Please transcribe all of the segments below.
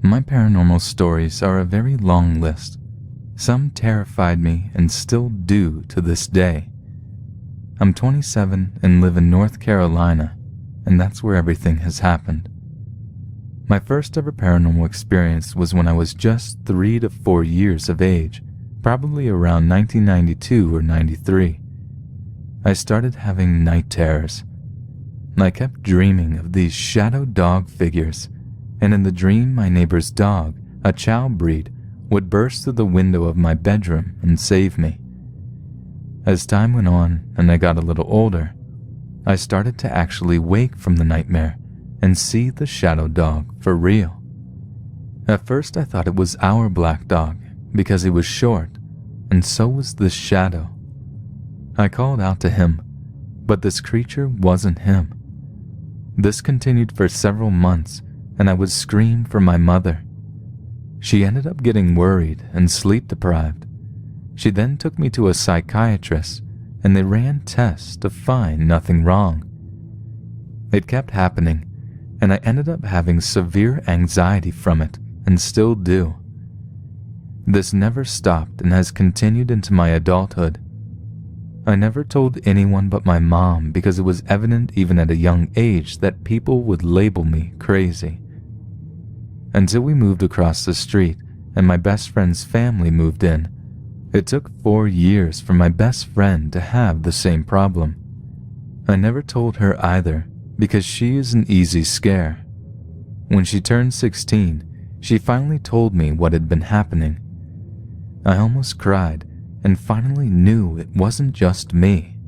My paranormal stories are a very long list. Some terrified me and still do to this day. I'm 27 and live in North Carolina, and that's where everything has happened. My first ever paranormal experience was when I was just 3 to 4 years of age, probably around 1992 or 93. I started having night terrors. I kept dreaming of these shadow dog figures, and in the dream my neighbor's dog, a chow breed, would burst through the window of my bedroom and save me. As time went on and I got a little older, I started to actually wake from the nightmare and see the shadow dog for real. At first I thought it was our black dog because he was short, and so was this shadow. I called out to him, but this creature wasn't him. This continued for several months, and I would scream for my mother. She ended up getting worried and sleep deprived. She then took me to a psychiatrist, and they ran tests to find nothing wrong. It kept happening, and I ended up having severe anxiety from it, and still do. This never stopped and has continued into my adulthood. I never told anyone but my mom because it was evident even at a young age that people would label me crazy. Until we moved across the street and my best friend's family moved in, it took 4 years for my best friend to have the same problem. I never told her either because she is an easy scare. When she turned 16, she finally told me what had been happening. I almost cried and finally knew it wasn't just me.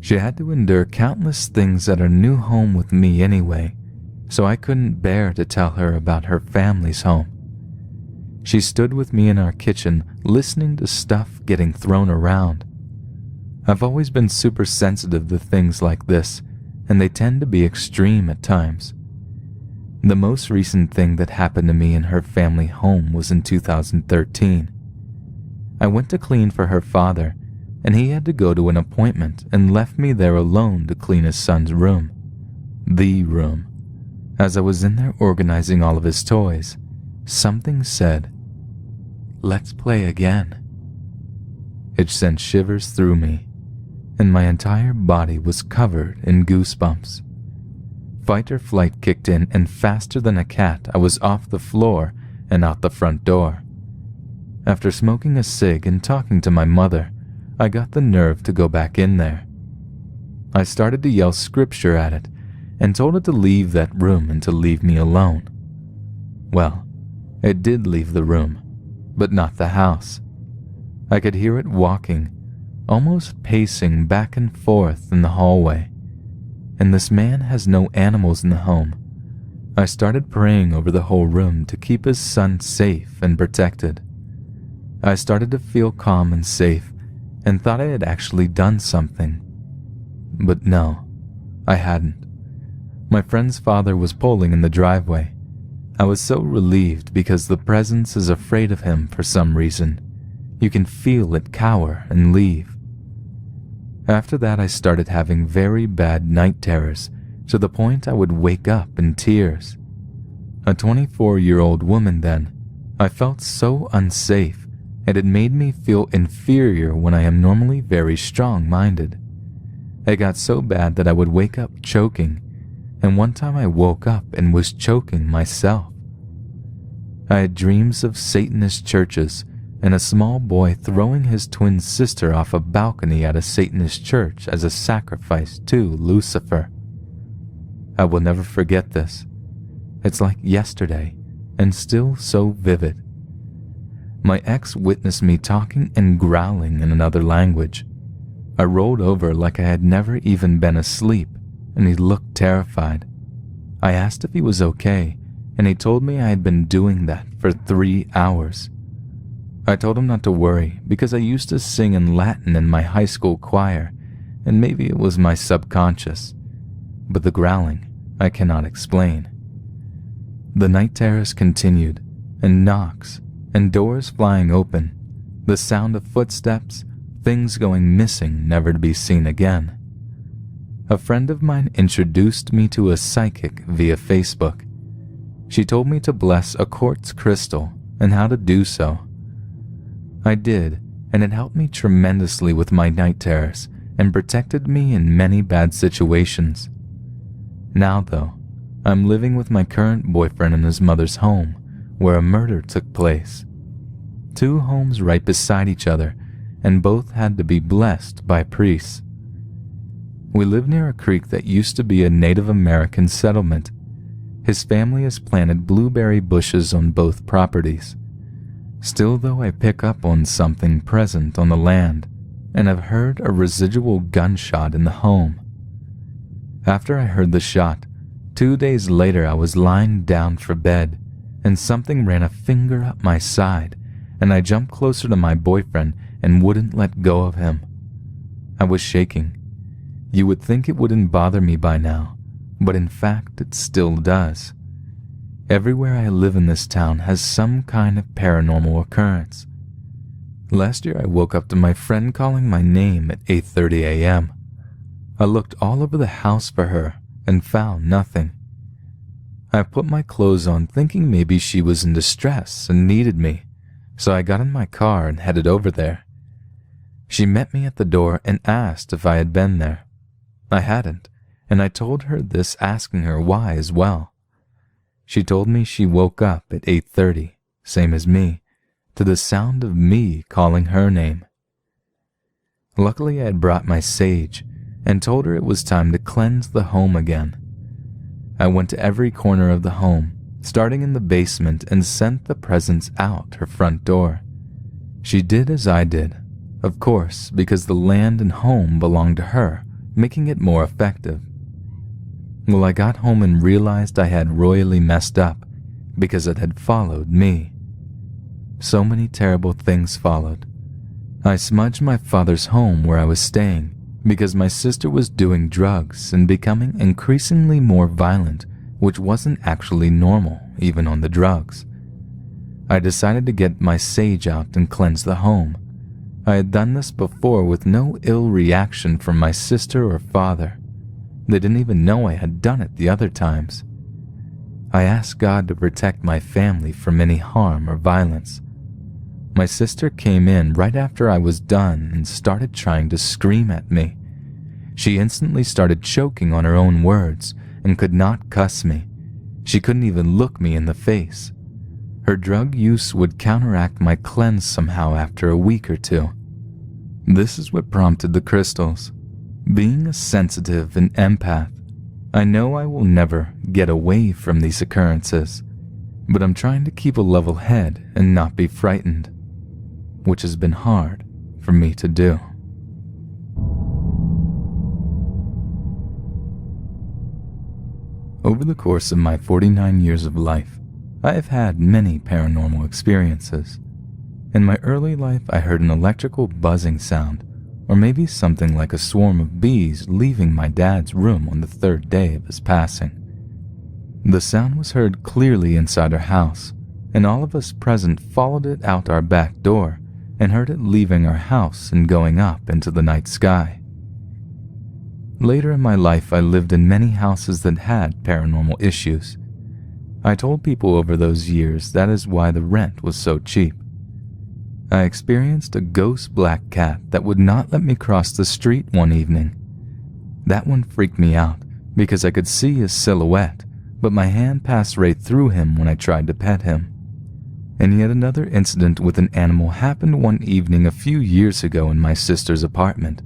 She had to endure countless things at her new home with me anyway, so I couldn't bear to tell her about her family's home. She stood with me in our kitchen listening to stuff getting thrown around. I've always been super sensitive to things like this, and they tend to be extreme at times. The most recent thing that happened to me in her family home was in 2013. I went to clean for her father, and he had to go to an appointment and left me there alone to clean his son's room. The room. As I was in there organizing all of his toys, something said, "Let's play again." It sent shivers through me, and my entire body was covered in goosebumps. Fight or flight kicked in, and faster than a cat, I was off the floor and out the front door. After smoking a cig and talking to my mother, I got the nerve to go back in there. I started to yell scripture at it and told it to leave that room and to leave me alone. Well, it did leave the room, but not the house. I could hear it walking, almost pacing back and forth in the hallway. And this man has no animals in the home. I started praying over the whole room to keep his son safe and protected. I started to feel calm and safe and thought I had actually done something. But no, I hadn't. My friend's father was pulling in the driveway. I was so relieved because the presence is afraid of him for some reason. You can feel it cower and leave. After that, I started having very bad night terrors to the point I would wake up in tears. A 24-year-old woman then, I felt so unsafe, and it made me feel inferior when I am normally very strong-minded. It got so bad that I would wake up choking, and one time I woke up and was choking myself. I had dreams of Satanist churches and a small boy throwing his twin sister off a balcony at a Satanist church as a sacrifice to Lucifer. I will never forget this. It's like yesterday, and still so vivid. My ex witnessed me talking and growling in another language. I rolled over like I had never even been asleep, and he looked terrified. I asked if he was okay, and he told me I had been doing that for 3 hours. I told him not to worry because I used to sing in Latin in my high school choir, and maybe it was my subconscious. But the growling, I cannot explain. The night terrors continued, and knocks, and doors flying open, the sound of footsteps, things going missing never to be seen again. A friend of mine introduced me to a psychic via Facebook. She told me to bless a quartz crystal and how to do so. I did, and it helped me tremendously with my night terrors and protected me in many bad situations. Now, though, I'm living with my current boyfriend in his mother's home, where a murder took place. 2 homes right beside each other, and both had to be blessed by priests. We live near a creek that used to be a Native American settlement. His family has planted blueberry bushes on both properties. Still, though, I pick up on something present on the land, and I've heard a residual gunshot in the home. After I heard the shot, 2 days later I was lying down for bed, and something ran a finger up my side, and I jumped closer to my boyfriend and wouldn't let go of him. I was shaking. You would think it wouldn't bother me by now, but in fact it still does. Everywhere I live in this town has some kind of paranormal occurrence. Last year I woke up to my friend calling my name at 8:30 a.m. I looked all over the house for her and found nothing. I put my clothes on thinking maybe she was in distress and needed me, so I got in my car and headed over there. She met me at the door and asked if I had been there. I hadn't, and I told her this, asking her why as well. She told me she woke up at 8:30, same as me, to the sound of me calling her name. Luckily I had brought my sage and told her it was time to cleanse the home again. I went to every corner of the home, starting in the basement, and sent the presents out her front door. She did as I did, of course, because the land and home belonged to her, making it more effective. Well, I got home and realized I had royally messed up because it had followed me. So many terrible things followed. I smudged my father's home where I was staying because my sister was doing drugs and becoming increasingly more violent, which wasn't actually normal, even on the drugs. I decided to get my sage out and cleanse the home. I had done this before with no ill reaction from my sister or father. They didn't even know I had done it the other times. I asked God to protect my family from any harm or violence. My sister came in right after I was done and started trying to scream at me. She instantly started choking on her own words and could not cuss me. She couldn't even look me in the face. Her drug use would counteract my cleanse somehow after a week or 2. This is what prompted the crystals. Being a sensitive and empath, I know I will never get away from these occurrences, but I'm trying to keep a level head and not be frightened, which has been hard for me to do. Over the course of my 49 years of life, I have had many paranormal experiences. In my early life, I heard an electrical buzzing sound, or maybe something like a swarm of bees leaving my dad's room on the 3rd day of his passing. The sound was heard clearly inside our house, and all of us present followed it out our back door and heard it leaving our house and going up into the night sky. Later in my life, I lived in many houses that had paranormal issues. I told people over those years that is why the rent was so cheap. I experienced a ghost black cat that would not let me cross the street one evening. That one freaked me out because I could see his silhouette, but my hand passed right through him when I tried to pet him. And yet another incident with an animal happened one evening a few years ago in my sister's apartment.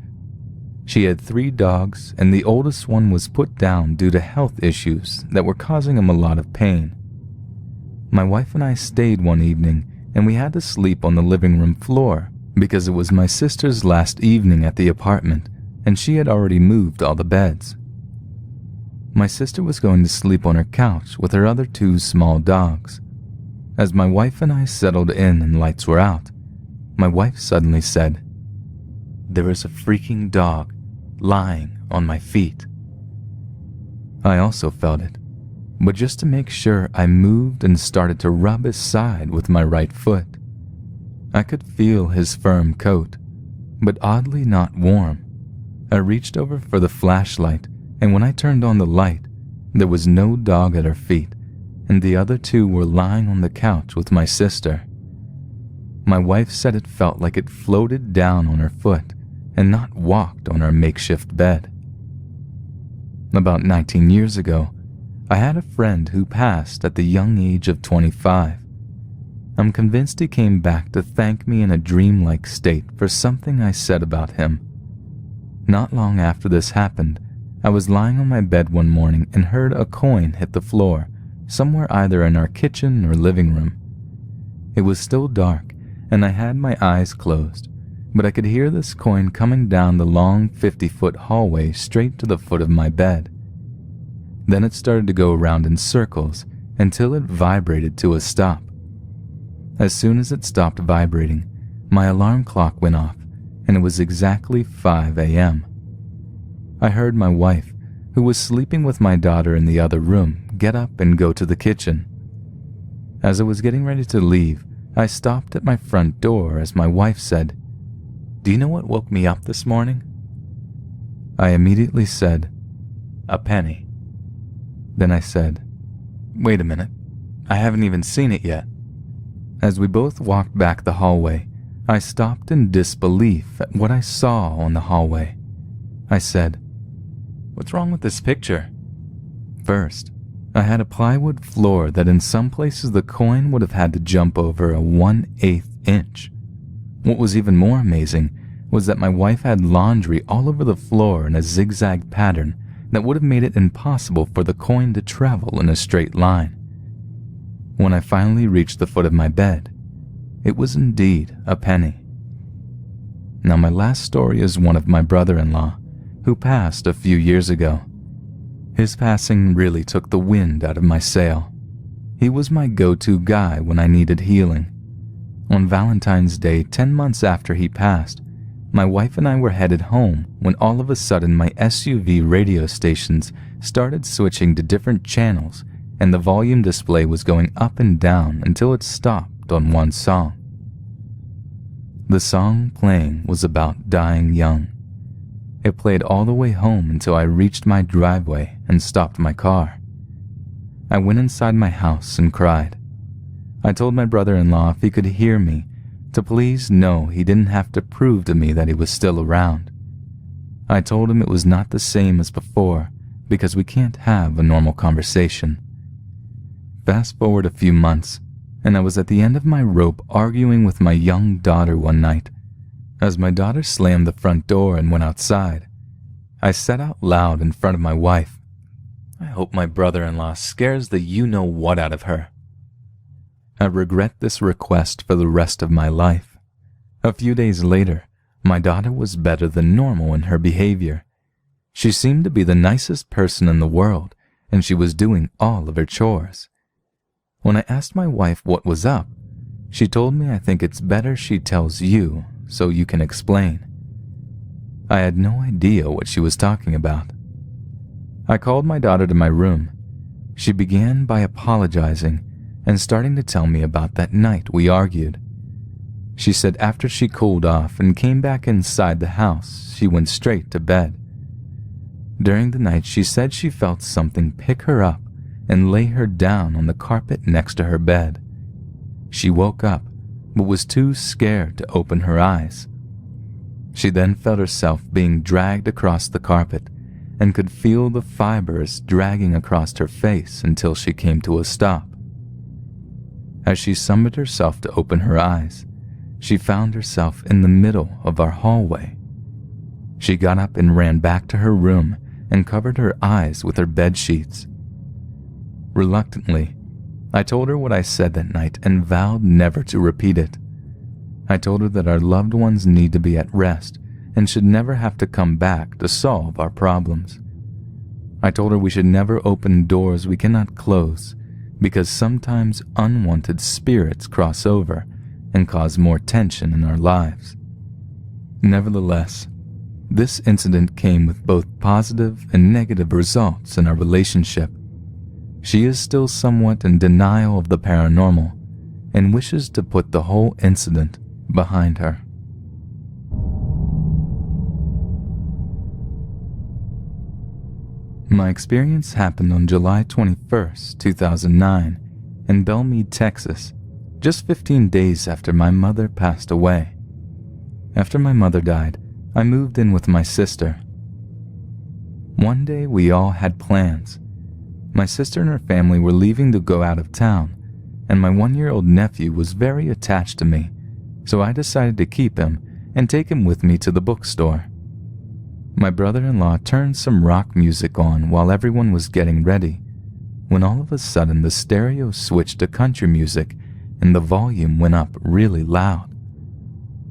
She had 3 dogs, and the oldest one was put down due to health issues that were causing him a lot of pain. My wife and I stayed one evening, and we had to sleep on the living room floor because it was my sister's last evening at the apartment, and she had already moved all the beds. My sister was going to sleep on her couch with her other 2 small dogs. As my wife and I settled in and lights were out, my wife suddenly said, "There is a freaking dog lying on my feet." I also felt it, but just to make sure, I moved and started to rub his side with my right foot. I could feel his firm coat, but oddly not warm. I reached over for the flashlight, and when I turned on the light, there was no dog at her feet, and the other two were lying on the couch with my sister. My wife said it felt like it floated down on her foot and not walked on her makeshift bed. About 19 years ago, I had a friend who passed at the young age of 25. I'm convinced he came back to thank me in a dreamlike state for something I said about him. Not long after this happened, I was lying on my bed one morning and heard a coin hit the floor, somewhere either in our kitchen or living room. It was still dark, and I had my eyes closed, but I could hear this coin coming down the long 50-foot hallway straight to the foot of my bed. Then it started to go around in circles until it vibrated to a stop. As soon as it stopped vibrating, my alarm clock went off, and it was exactly 5 a.m. I heard my wife, who was sleeping with my daughter in the other room, get up and go to the kitchen. As I was getting ready to leave, I stopped at my front door as my wife said, "Do you know what woke me up this morning?" I immediately said, "A penny." Then I said, "Wait a minute, I haven't even seen it yet." As we both walked back the hallway, I stopped in disbelief at what I saw on the hallway. I said, "What's wrong with this picture?" First, I had a plywood floor that in some places the coin would have had to jump over a 1/8 inch. What was even more amazing was that my wife had laundry all over the floor in a zigzag pattern that would have made it impossible for the coin to travel in a straight line. When I finally reached the foot of my bed, it was indeed a penny. Now my last story is one of my brother-in-law, who passed a few years ago. His passing really took the wind out of my sail. He was my go-to guy when I needed healing. On Valentine's Day, 10 months after he passed, my wife and I were headed home when all of a sudden my SUV radio stations started switching to different channels and the volume display was going up and down until it stopped on one song. The song playing was about dying young. It played all the way home until I reached my driveway and stopped my car. I went inside my house and cried. I told my brother-in-law if he could hear me to please know he didn't have to prove to me that he was still around. I told him it was not the same as before because we can't have a normal conversation. Fast forward a few months, and I was at the end of my rope arguing with my young daughter one night. As my daughter slammed the front door and went outside, I said out loud in front of my wife, "I hope my brother-in-law scares the you-know-what out of her." I regret this request for the rest of my life. A few days later, my daughter was better than normal in her behavior. She seemed to be the nicest person in the world, and she was doing all of her chores. When I asked my wife what was up, she told me I think it's better she tells you so you can explain. I had no idea what she was talking about. I called my daughter to my room. She began by apologizing and starting to tell me about that night we argued. She said after she cooled off and came back inside the house, she went straight to bed. During the night, she said she felt something pick her up and lay her down on the carpet next to her bed. She woke up, but was too scared to open her eyes. She then felt herself being dragged across the carpet and could feel the fibers dragging across her face until she came to a stop. As she summoned herself to open her eyes, she found herself in the middle of our hallway. She got up and ran back to her room and covered her eyes with her bed sheets. Reluctantly, I told her what I said that night and vowed never to repeat it. I told her that our loved ones need to be at rest and should never have to come back to solve our problems. I told her we should never open doors we cannot close because sometimes unwanted spirits cross over and cause more tension in our lives. Nevertheless, this incident came with both positive and negative results in our relationship. She is still somewhat in denial of the paranormal and wishes to put the whole incident behind her. My experience happened on July 21st, 2009, in Belmead, Texas, just 15 days after my mother passed away. After my mother died, I moved in with my sister. One day we all had plans. My sister and her family were leaving to go out of town, and my 1-year-old nephew was very attached to me, so I decided to keep him and take him with me to the bookstore. My brother-in-law turned some rock music on while everyone was getting ready, when all of a sudden the stereo switched to country music and the volume went up really loud.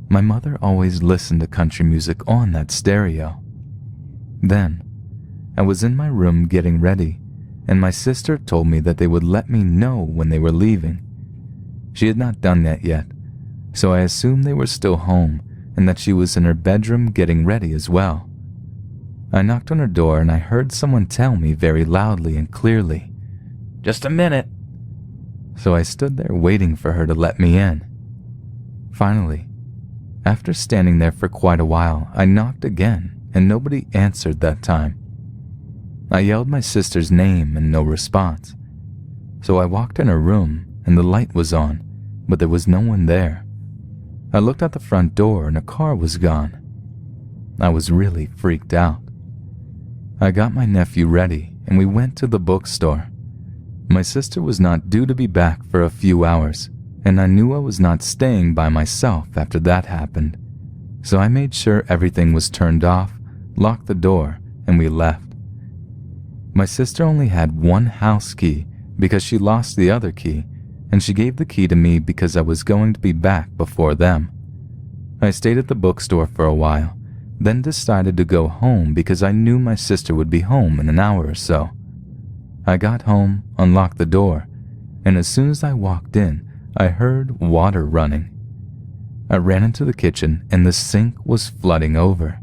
My mother always listened to country music on that stereo. Then, I was in my room getting ready, and my sister told me that they would let me know when they were leaving. She had not done that yet, so I assumed they were still home and that she was in her bedroom getting ready as well. I knocked on her door and I heard someone tell me very loudly and clearly, "Just a minute." So I stood there waiting for her to let me in. Finally, after standing there for quite a while, I knocked again and nobody answered that time. I yelled my sister's name and no response. So I walked in her room and the light was on, but there was no one there. I looked out the front door and a car was gone. I was really freaked out. I got my nephew ready and we went to the bookstore. My sister was not due to be back for a few hours, and I knew I was not staying by myself after that happened. So I made sure everything was turned off, locked the door, and we left. My sister only had one house key because she lost the other key, and she gave the key to me because I was going to be back before them. I stayed at the bookstore for a while, then decided to go home because I knew my sister would be home in an hour or so. I got home, unlocked the door, and as soon as I walked in, I heard water running. I ran into the kitchen and the sink was flooding over.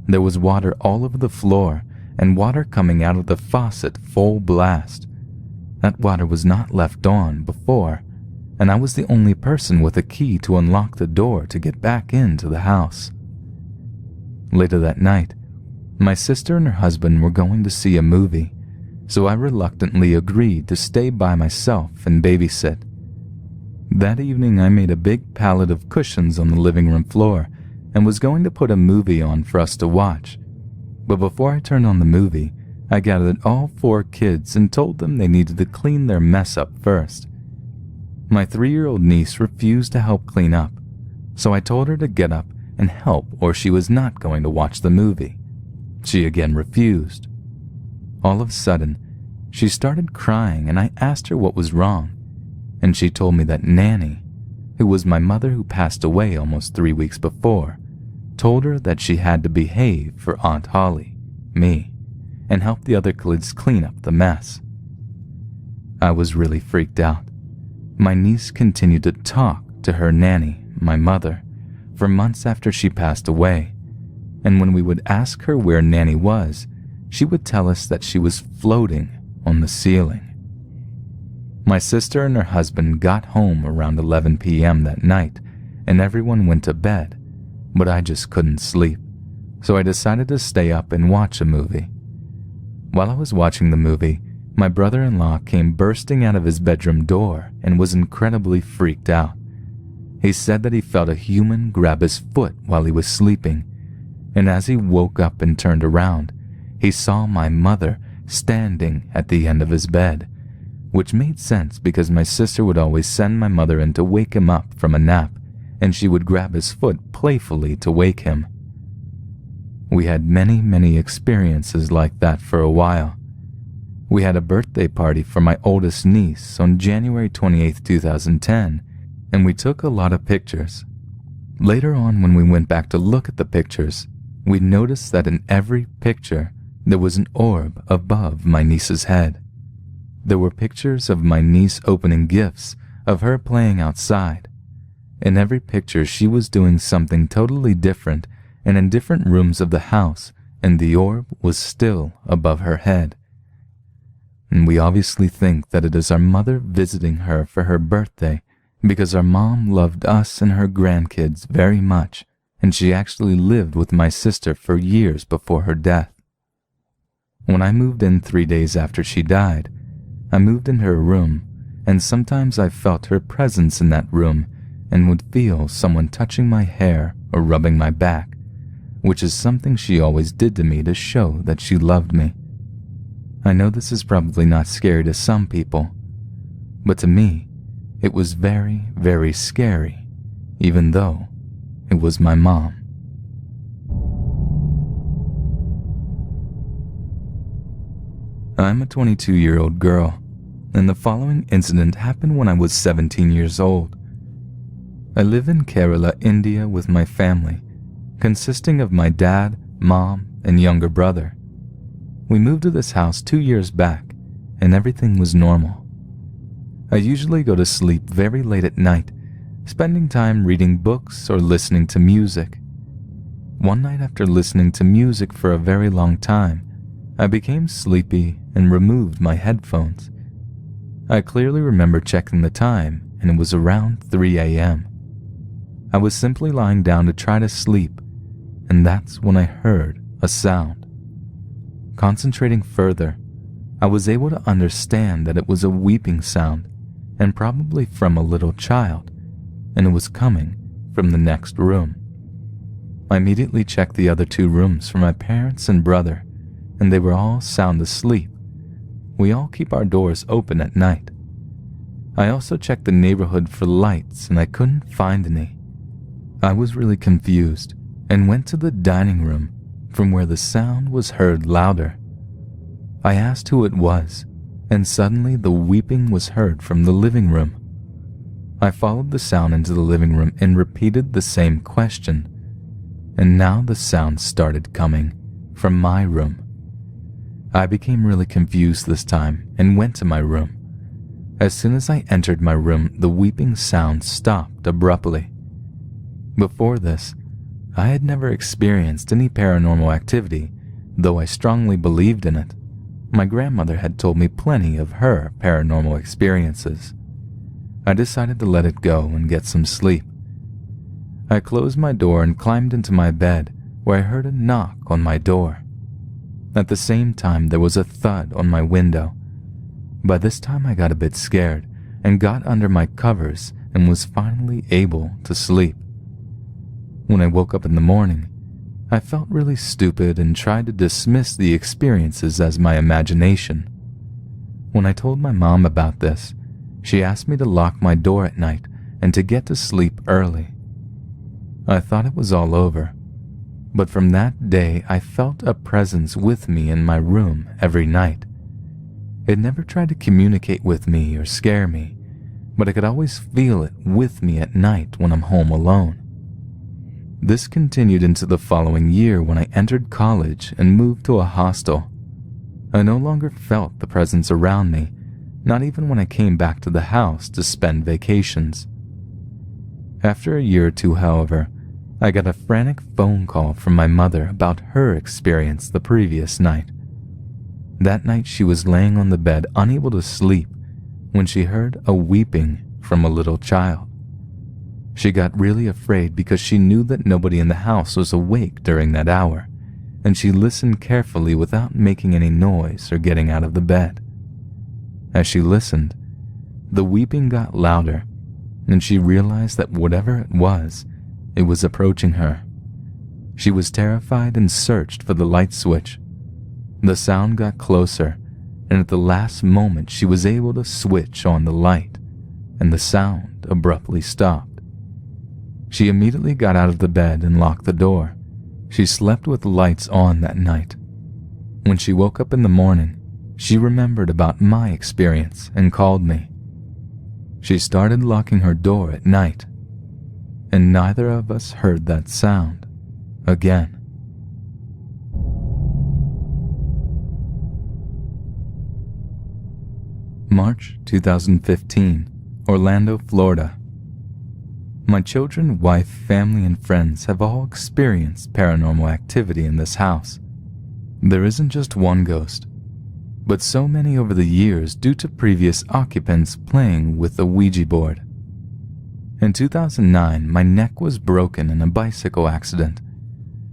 There was water all over the floor and water coming out of the faucet full blast. That water was not left on before, and I was the only person with a key to unlock the door to get back into the house. Later that night, my sister and her husband were going to see a movie, so I reluctantly agreed to stay by myself and babysit. That evening I made a big pallet of cushions on the living room floor and was going to put a movie on for us to watch. But before I turned on the movie, I gathered all 4 kids and told them they needed to clean their mess up first. My 3-year-old niece refused to help clean up, so I told her to get up and help or she was not going to watch the movie. She again refused. All of a sudden, she started crying and I asked her what was wrong, and she told me that Nanny, who was my mother who passed away almost 3 weeks before, told her that she had to behave for Aunt Holly, me, and help the other kids clean up the mess. I was really freaked out. My niece continued to talk to her nanny, my mother, for months after she passed away, and when we would ask her where Nanny was, she would tell us that she was floating on the ceiling. My sister and her husband got home around 11 p.m. that night, and everyone went to bed, but I just couldn't sleep, so I decided to stay up and watch a movie. While I was watching the movie, my brother-in-law came bursting out of his bedroom door and was incredibly freaked out. He said that he felt a human grab his foot while he was sleeping, and as he woke up and turned around, he saw my mother standing at the end of his bed, which made sense because my sister would always send my mother in to wake him up from a nap, and she would grab his foot playfully to wake him. We had many experiences like that for a while. We had a birthday party for my oldest niece on January 28, 2010, and we took a lot of pictures. Later on, when we went back to look at the pictures, we noticed that in every picture, there was an orb above my niece's head. There were pictures of my niece opening gifts, of her playing outside. In every picture, she was doing something totally different and in different rooms of the house, and the orb was still above her head. And we obviously think that it is our mother visiting her for her birthday, because our mom loved us and her grandkids very much, and she actually lived with my sister for years before her death. When I moved in 3 days after she died, I moved in her room, and sometimes I felt her presence in that room and would feel someone touching my hair or rubbing my back, which is something she always did to me to show that she loved me. I know this is probably not scary to some people, but to me, it was very, very scary, even though it was my mom. I'm a 22-year-old girl, and the following incident happened when I was 17 years old. I live in Kerala, India with my family, consisting of my dad, mom, and younger brother. We moved to this house 2 years back, and everything was normal. I usually go to sleep very late at night, spending time reading books or listening to music. One night after listening to music for a very long time, I became sleepy and removed my headphones. I clearly remember checking the time, and it was around 3 a.m. I was simply lying down to try to sleep, and that's when I heard a sound. Concentrating further, I was able to understand that it was a weeping sound, and probably from a little child, and it was coming from the next room. I immediately checked the other 2 rooms for my parents and brother, and they were all sound asleep. We all keep our doors open at night. I also checked the neighborhood for lights, and I couldn't find any. I was really confused and went to the dining room from where the sound was heard louder. I asked who it was, and suddenly the weeping was heard from the living room. I followed the sound into the living room and repeated the same question, and now the sound started coming from my room. I became really confused this time and went to my room. As soon as I entered my room, the weeping sound stopped abruptly. Before this, I had never experienced any paranormal activity, though I strongly believed in it. My grandmother had told me plenty of her paranormal experiences. I decided to let it go and get some sleep. I closed my door and climbed into my bed, where I heard a knock on my door. At the same time, there was a thud on my window. By this time, I got a bit scared and got under my covers and was finally able to sleep. When I woke up in the morning, I felt really stupid and tried to dismiss the experiences as my imagination. When I told my mom about this, she asked me to lock my door at night and to get to sleep early. I thought it was all over, but from that day I felt a presence with me in my room every night. It never tried to communicate with me or scare me, but I could always feel it with me at night when I'm home alone. This continued into the following year when I entered college and moved to a hostel. I no longer felt the presence around me, not even when I came back to the house to spend vacations. After a year or two, however, I got a frantic phone call from my mother about her experience the previous night. That night she was laying on the bed unable to sleep when she heard a weeping from a little child. She got really afraid because she knew that nobody in the house was awake during that hour, and she listened carefully without making any noise or getting out of the bed. As she listened, the weeping got louder, and she realized that whatever it was approaching her. She was terrified and searched for the light switch. The sound got closer, and at the last moment she was able to switch on the light, and the sound abruptly stopped. She immediately got out of the bed and locked the door. She slept with lights on that night. When she woke up in the morning, she remembered about my experience and called me. She started locking her door at night, and neither of us heard that sound again. March 2015, Orlando, Florida. My children, wife, family, and friends have all experienced paranormal activity in this house. There isn't just one ghost, but so many over the years due to previous occupants playing with the Ouija board. In 2009, my neck was broken in a bicycle accident.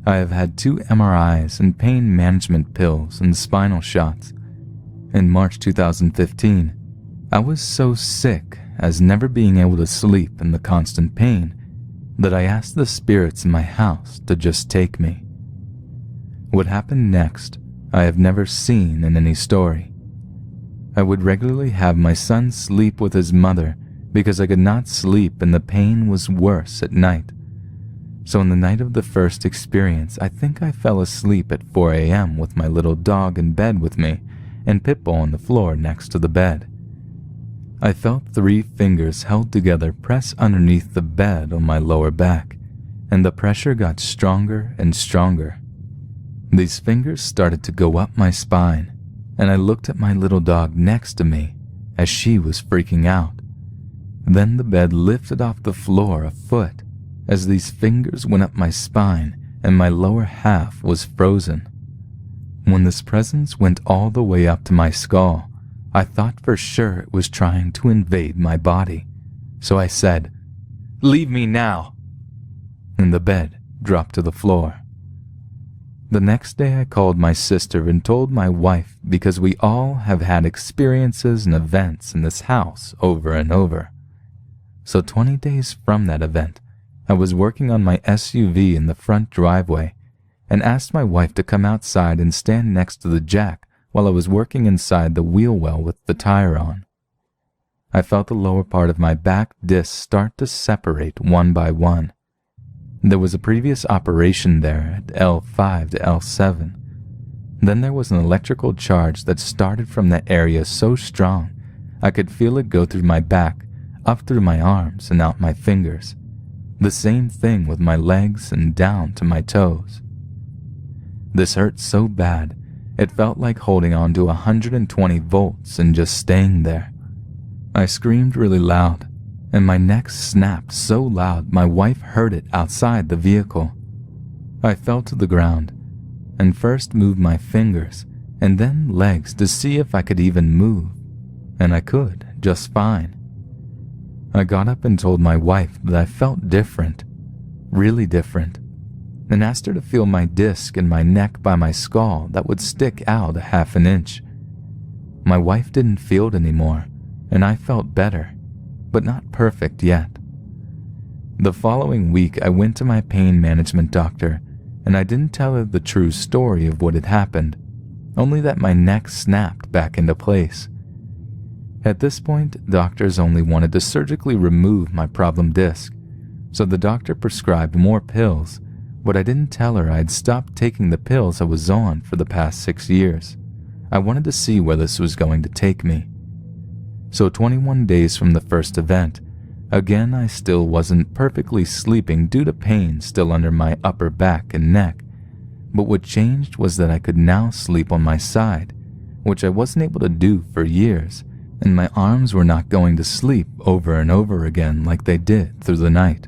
I have had 2 MRIs and pain management pills and spinal shots. In March 2015, I was so sick as never being able to sleep in the constant pain that I asked the spirits in my house to just take me. What happened next, I have never seen in any story. I would regularly have my son sleep with his mother because I could not sleep and the pain was worse at night. So on the night of the first experience, I think I fell asleep at 4 a.m. with my little dog in bed with me and Pitbull on the floor next to the bed. I felt 3 fingers held together press underneath the bed on my lower back, and the pressure got stronger and stronger. These fingers started to go up my spine, and I looked at my little dog next to me as she was freaking out. Then the bed lifted off the floor a foot as these fingers went up my spine and my lower half was frozen. When this presence went all the way up to my skull, I thought for sure it was trying to invade my body. So I said, "Leave me now!" And the bed dropped to the floor. The next day I called my sister and told my wife because we all have had experiences and events in this house over and over. So 20 days from that event, I was working on my SUV in the front driveway and asked my wife to come outside and stand next to the jack while I was working inside the wheel well with the tire on. I felt the lower part of my back disc start to separate one by one. There was a previous operation there at L5 to L7. Then there was an electrical charge that started from that area so strong I could feel it go through my back, up through my arms and out my fingers. The same thing with my legs and down to my toes. This hurt so bad, it felt like holding on to 120 volts and just staying there. I screamed really loud, and my neck snapped so loud my wife heard it outside the vehicle. I fell to the ground, and first moved my fingers, and then legs to see if I could even move, and I could, just fine. I got up and told my wife that I felt different, really different, and asked her to feel my disc and my neck by my skull that would stick out a half an inch. My wife didn't feel it anymore, and I felt better, but not perfect yet. The following week I went to my pain management doctor, and I didn't tell her the true story of what had happened, only that my neck snapped back into place. At this point, doctors only wanted to surgically remove my problem disc, so the doctor prescribed more pills, but I didn't tell her I had stopped taking the pills I was on for the past 6 years. I wanted to see where this was going to take me. So 21 days from the first event, again I still wasn't perfectly sleeping due to pain still under my upper back and neck, but what changed was that I could now sleep on my side, which I wasn't able to do for years, and my arms were not going to sleep over and over again like they did through the night.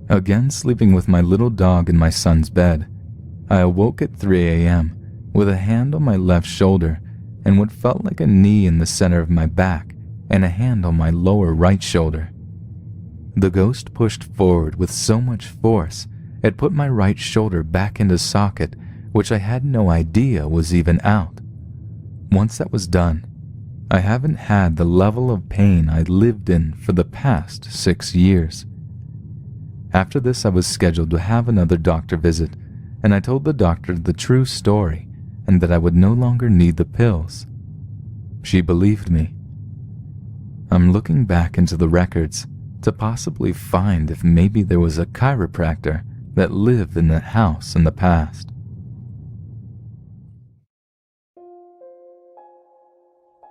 Again sleeping with my little dog in my son's bed, I awoke at 3 a.m. with a hand on my left shoulder and what felt like a knee in the center of my back and a hand on my lower right shoulder. The ghost pushed forward with so much force it put my right shoulder back into socket, which I had no idea was even out. Once that was done, I haven't had the level of pain I lived in for the past 6 years. After this, I was scheduled to have another doctor visit, and I told the doctor the true story and that I would no longer need the pills. She believed me. I'm looking back into the records to possibly find if maybe there was a chiropractor that lived in the house in the past.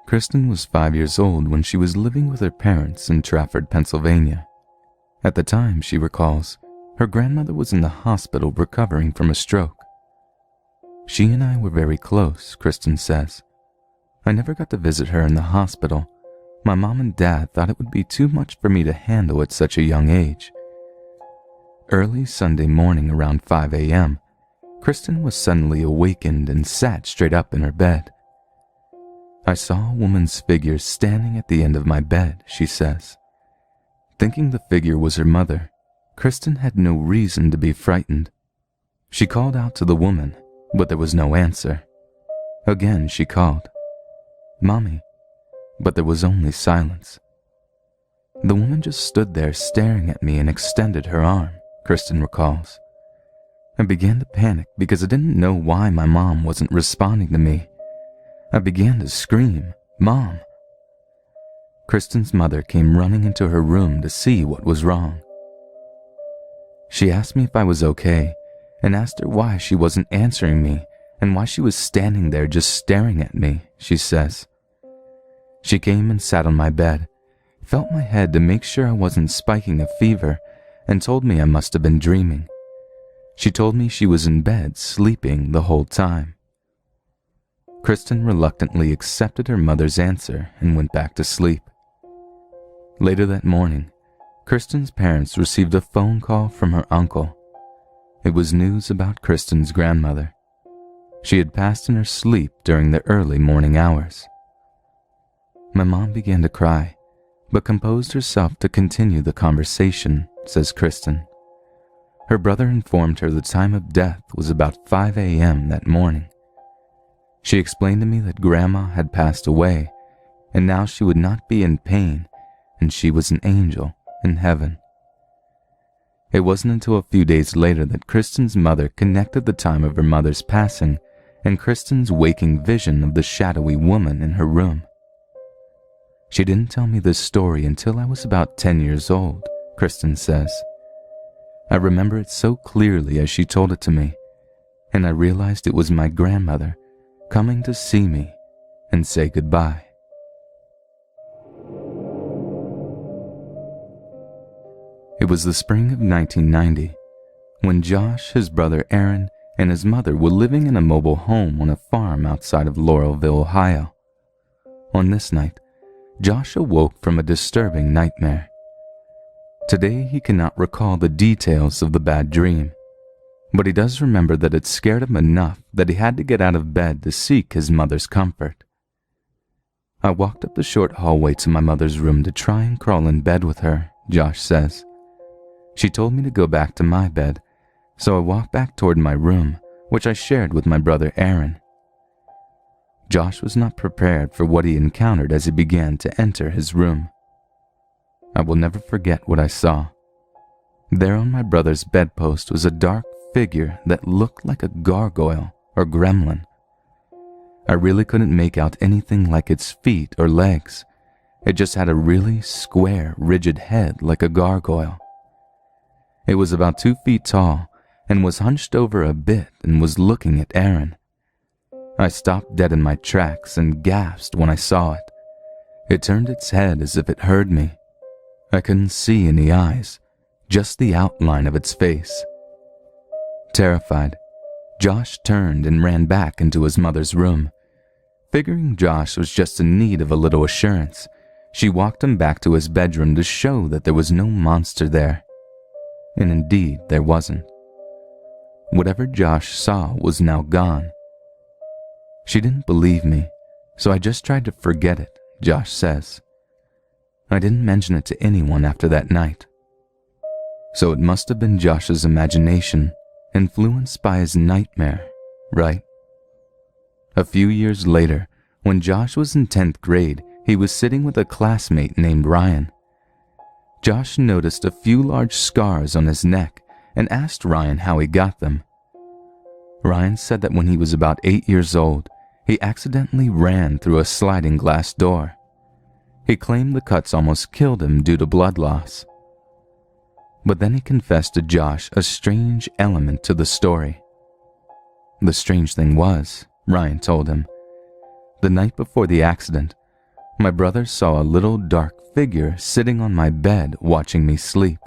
Kristen was 5 years old when she was living with her parents in Trafford, Pennsylvania. At the time, she recalls, her grandmother was in the hospital recovering from a stroke. She and I were very close, Kristen says. I never got to visit her in the hospital. My mom and dad thought it would be too much for me to handle at such a young age. Early Sunday morning around 5 a.m., Kristen was suddenly awakened and sat straight up in her bed. I saw a woman's figure standing at the end of my bed, she says. Thinking the figure was her mother, Kristen had no reason to be frightened. She called out to the woman, but there was no answer. Again she called, "Mommy," but there was only silence. The woman just stood there staring at me and extended her arm, Kristen recalls. I began to panic because I didn't know why my mom wasn't responding to me. I began to scream, "Mom!" Kristen's mother came running into her room to see what was wrong. She asked me if I was okay and asked her why she wasn't answering me and why she was standing there just staring at me, she says. She came and sat on my bed, felt my head to make sure I wasn't spiking a fever, and told me I must have been dreaming. She told me she was in bed sleeping the whole time. Kristen reluctantly accepted her mother's answer and went back to sleep. Later that morning, Kristen's parents received a phone call from her uncle. It was news about Kristen's grandmother. She had passed in her sleep during the early morning hours. My mom began to cry, but composed herself to continue the conversation, says Kristen. Her brother informed her the time of death was about 5 a.m. that morning. She explained to me that Grandma had passed away, and now she would not be in pain, and she was an angel in heaven. It wasn't until a few days later that Kristen's mother connected the time of her mother's passing and Kristen's waking vision of the shadowy woman in her room. She didn't tell me this story until I was about 10 years old, Kristen says. I remember it so clearly as she told it to me, and I realized it was my grandmother coming to see me and say goodbye. It was the spring of 1990, when Josh, his brother Aaron, and his mother were living in a mobile home on a farm outside of Laurelville, Ohio. On this night, Josh awoke from a disturbing nightmare. Today, he cannot recall the details of the bad dream, but he does remember that it scared him enough that he had to get out of bed to seek his mother's comfort. I walked up the short hallway to my mother's room to try and crawl in bed with her, Josh says. She told me to go back to my bed, so I walked back toward my room, which I shared with my brother Aaron. Josh was not prepared for what he encountered as he began to enter his room. I will never forget what I saw. There on my brother's bedpost was a dark figure that looked like a gargoyle or gremlin. I really couldn't make out anything like its feet or legs. It just had a really square, rigid head like a gargoyle. It was about 2 feet tall and was hunched over a bit and was looking at Aaron. I stopped dead in my tracks and gasped when I saw it. It turned its head as if it heard me. I couldn't see any eyes, just the outline of its face. Terrified, Josh turned and ran back into his mother's room. Figuring Josh was just in need of a little assurance, she walked him back to his bedroom to show that there was no monster there. And indeed, there wasn't. Whatever Josh saw was now gone. She didn't believe me, so I just tried to forget it, Josh says. I didn't mention it to anyone after that night. So it must have been Josh's imagination, influenced by his nightmare, right? A few years later, when Josh was in 10th grade, he was sitting with a classmate named Ryan. Josh noticed a few large scars on his neck and asked Ryan how he got them. Ryan said that when he was about 8 years old, he accidentally ran through a sliding glass door. He claimed the cuts almost killed him due to blood loss. But then he confessed to Josh a strange element to the story. The strange thing was, Ryan told him, the night before the accident, my brother saw a little dark figure sitting on my bed watching me sleep.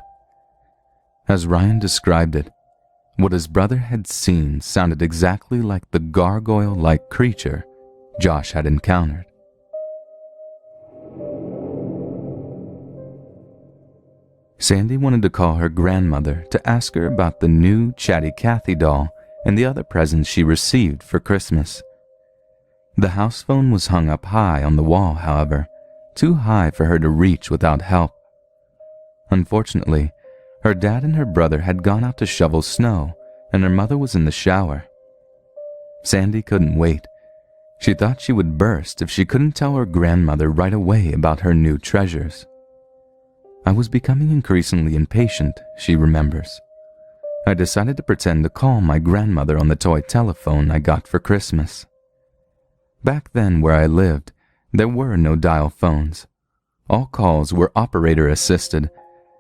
As Ryan described it, what his brother had seen sounded exactly like the gargoyle-like creature Josh had encountered. Sandy wanted to call her grandmother to ask her about the new Chatty Cathy doll and the other presents she received for Christmas. The house phone was hung up high on the wall, however, too high for her to reach without help. Unfortunately, her dad and her brother had gone out to shovel snow, and her mother was in the shower. Sandy couldn't wait. She thought she would burst if she couldn't tell her grandmother right away about her new treasures. I was becoming increasingly impatient, she remembers. I decided to pretend to call my grandmother on the toy telephone I got for Christmas. Back then where I lived, there were no dial phones. All calls were operator assisted,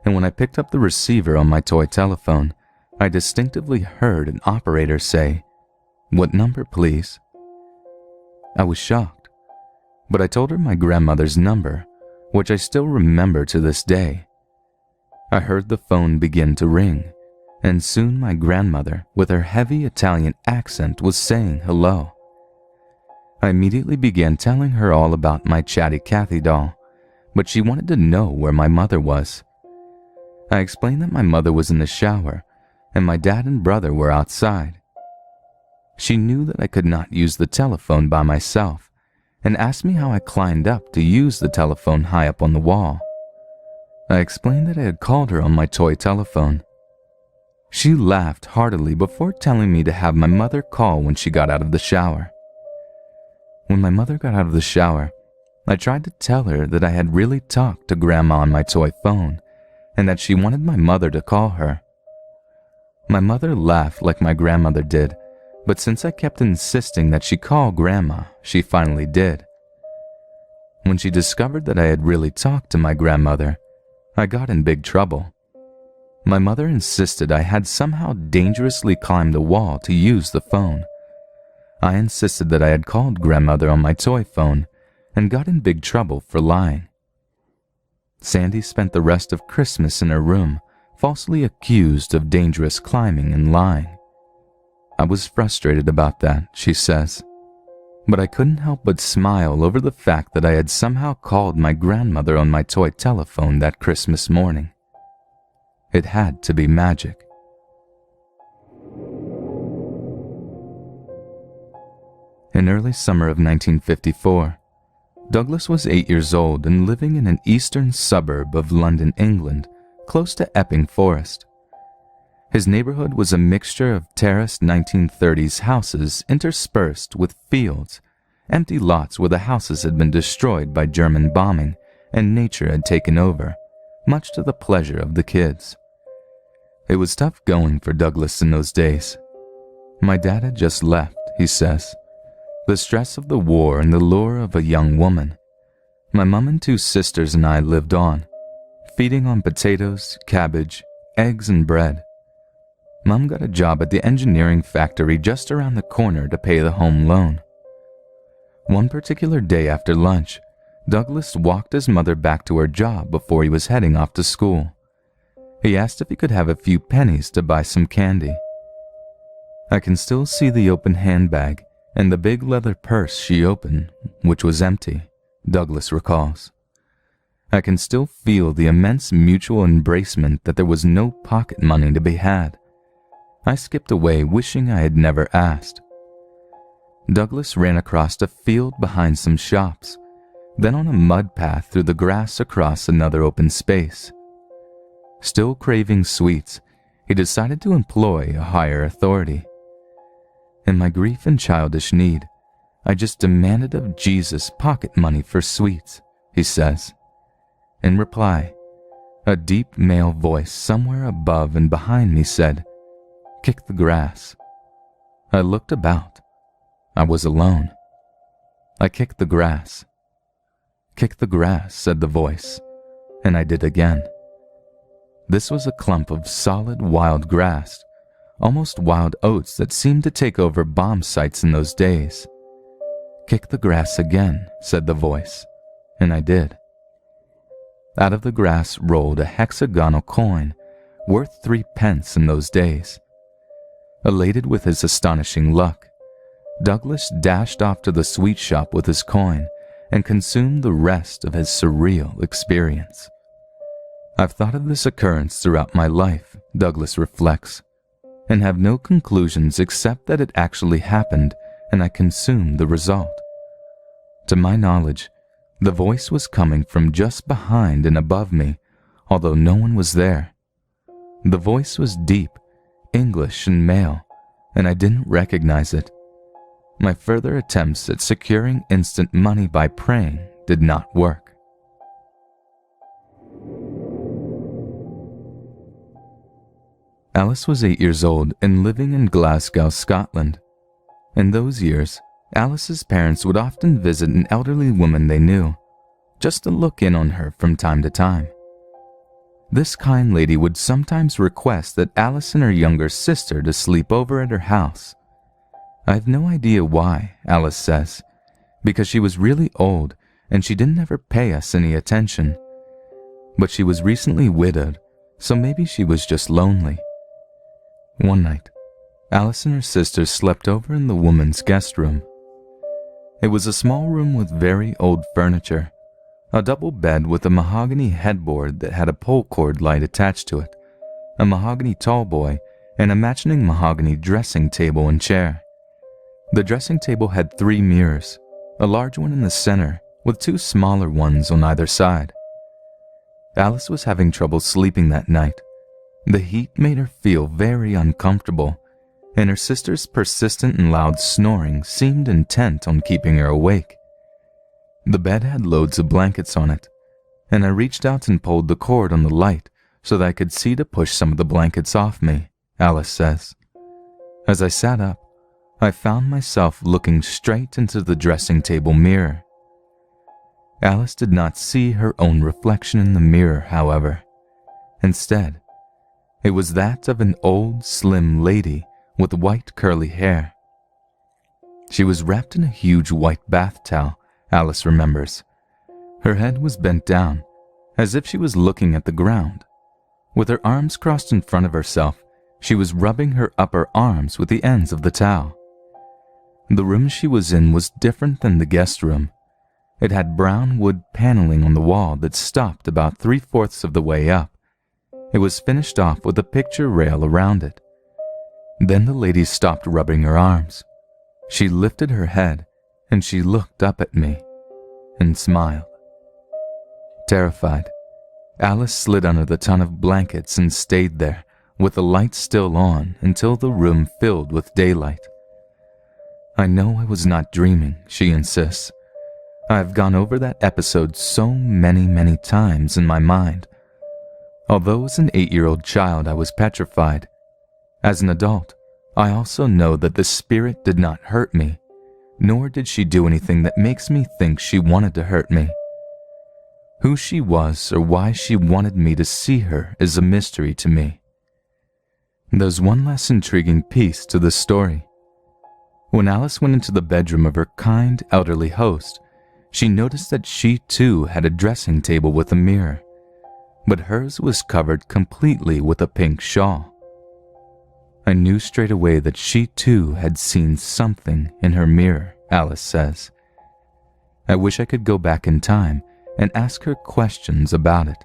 and when I picked up the receiver on my toy telephone, I distinctively heard an operator say, "What number, please?" I was shocked, but I told her my grandmother's number, which I still remember to this day. I heard the phone begin to ring, and soon my grandmother, with her heavy Italian accent, was saying hello. I immediately began telling her all about my Chatty Cathy doll, but she wanted to know where my mother was. I explained that my mother was in the shower, and my dad and brother were outside. She knew that I could not use the telephone by myself, and asked me how I climbed up to use the telephone high up on the wall. I explained that I had called her on my toy telephone. She laughed heartily before telling me to have my mother call when she got out of the shower. When my mother got out of the shower, I tried to tell her that I had really talked to Grandma on my toy phone, and that she wanted my mother to call her. My mother laughed like my grandmother did, but since I kept insisting that she call Grandma, she finally did. When she discovered that I had really talked to my grandmother, I got in big trouble. My mother insisted I had somehow dangerously climbed a wall to use the phone. I insisted that I had called Grandmother on my toy phone and got in big trouble for lying. Sandy spent the rest of Christmas in her room, falsely accused of dangerous climbing and lying. I was frustrated about that, she says, but I couldn't help but smile over the fact that I had somehow called my grandmother on my toy telephone that Christmas morning. It had to be magic. In early summer of 1954, Douglas was 8 years old and living in an eastern suburb of London, England, close to Epping Forest. His neighborhood was a mixture of terraced 1930s houses interspersed with fields, empty lots where the houses had been destroyed by German bombing and nature had taken over, much to the pleasure of the kids. It was tough going for Douglas in those days. My dad had just left, he says. The stress of the war and the lure of a young woman. My mom and two sisters and I lived on, feeding on potatoes, cabbage, eggs, and bread. Mom got a job at the engineering factory just around the corner to pay the home loan. One particular day after lunch, Douglas walked his mother back to her job before he was heading off to school. He asked if he could have a few pennies to buy some candy. I can still see the open handbag and the big leather purse she opened, which was empty, Douglas recalls. I can still feel the immense mutual embracement that there was no pocket money to be had. I skipped away wishing I had never asked. Douglas ran across a field behind some shops, then on a mud path through the grass across another open space. Still craving sweets, he decided to employ a higher authority. In my grief and childish need, I just demanded of Jesus pocket money for sweets, he says. In reply, a deep male voice somewhere above and behind me said, "Kick the grass." I looked about. I was alone. I kicked the grass. "Kick the grass," said the voice, and I did again. This was a clump of solid wild grass, almost wild oats that seemed to take over bomb sites in those days. "Kick the grass again," said the voice, and I did. Out of the grass rolled a hexagonal coin, worth 3 pence in those days. Elated with his astonishing luck, Douglas dashed off to the sweet shop with his coin and consumed the rest of his surreal experience. I've thought of this occurrence throughout my life, Douglas reflects, and have no conclusions except that it actually happened and I consumed the result. To my knowledge, the voice was coming from just behind and above me, although no one was there. The voice was deep, English and male, and I didn't recognize it. My further attempts at securing instant money by praying did not work. Alice was 8 years old and living in Glasgow, Scotland. In those years, Alice's parents would often visit an elderly woman they knew, just to look in on her from time to time. This kind lady would sometimes request that Alice and her younger sister to sleep over at her house. I have no idea why, Alice says, because she was really old and she didn't ever pay us any attention. But she was recently widowed, so maybe she was just lonely. One night, Alice and her sister slept over in the woman's guest room. It was a small room with very old furniture, a double bed with a mahogany headboard that had a pole cord light attached to it, a mahogany tallboy, and a matching mahogany dressing table and chair. The dressing table had 3 mirrors, a large one in the center, with 2 smaller ones on either side. Alice was having trouble sleeping that night. The heat made her feel very uncomfortable, and her sister's persistent and loud snoring seemed intent on keeping her awake. The bed had loads of blankets on it, and I reached out and pulled the cord on the light so that I could see to push some of the blankets off me, Alice says. As I sat up, I found myself looking straight into the dressing table mirror. Alice did not see her own reflection in the mirror, however. Instead, it was that of an old, slim lady with white curly hair. She was wrapped in a huge white bath towel, Alice remembers. Her head was bent down, as if she was looking at the ground. With her arms crossed in front of herself, she was rubbing her upper arms with the ends of the towel. The room she was in was different than the guest room. It had brown wood paneling on the wall that stopped about 3/4 of the way up. It was finished off with a picture rail around it. Then the lady stopped rubbing her arms. She lifted her head and she looked up at me and smiled. Terrified, Alice slid under the ton of blankets and stayed there with the light still on until the room filled with daylight. I know I was not dreaming, she insists. I've gone over that episode so many times in my mind. Although as an 8-year-old child I was petrified, as an adult, I also know that the spirit did not hurt me, nor did she do anything that makes me think she wanted to hurt me. Who she was or why she wanted me to see her is a mystery to me. There's one less intriguing piece to this story. When Alice went into the bedroom of her kind, elderly host, she noticed that she too had a dressing table with a mirror, but hers was covered completely with a pink shawl. I knew straight away that she too had seen something in her mirror, Alice says. I wish I could go back in time and ask her questions about it.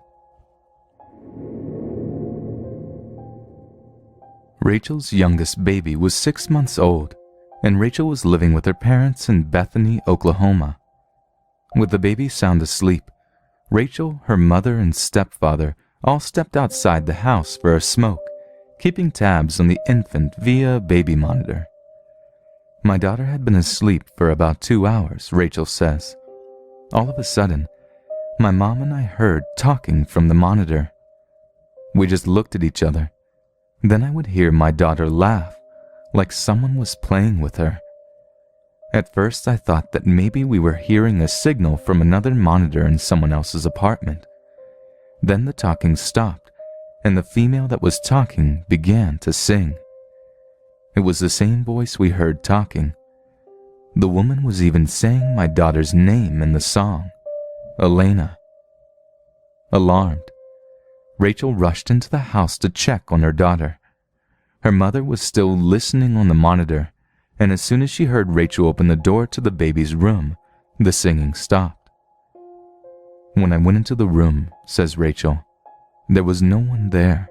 Rachel's youngest baby was 6 months old, and Rachel was living with her parents in Bethany, Oklahoma. With the baby sound asleep, Rachel, her mother, and stepfather all stepped outside the house for a smoke, keeping tabs on the infant via a baby monitor. My daughter had been asleep for about 2 hours, Rachel says. All of a sudden, my mom and I heard talking from the monitor. We just looked at each other. Then I would hear my daughter laugh, like someone was playing with her. At first I thought that maybe we were hearing a signal from another monitor in someone else's apartment. Then the talking stopped, and the female that was talking began to sing. It was the same voice we heard talking. The woman was even saying my daughter's name in the song, Elena. Alarmed, Rachel rushed into the house to check on her daughter. Her mother was still listening on the monitor, and as soon as she heard Rachel open the door to the baby's room, the singing stopped. When I went into the room, says Rachel, there was no one there.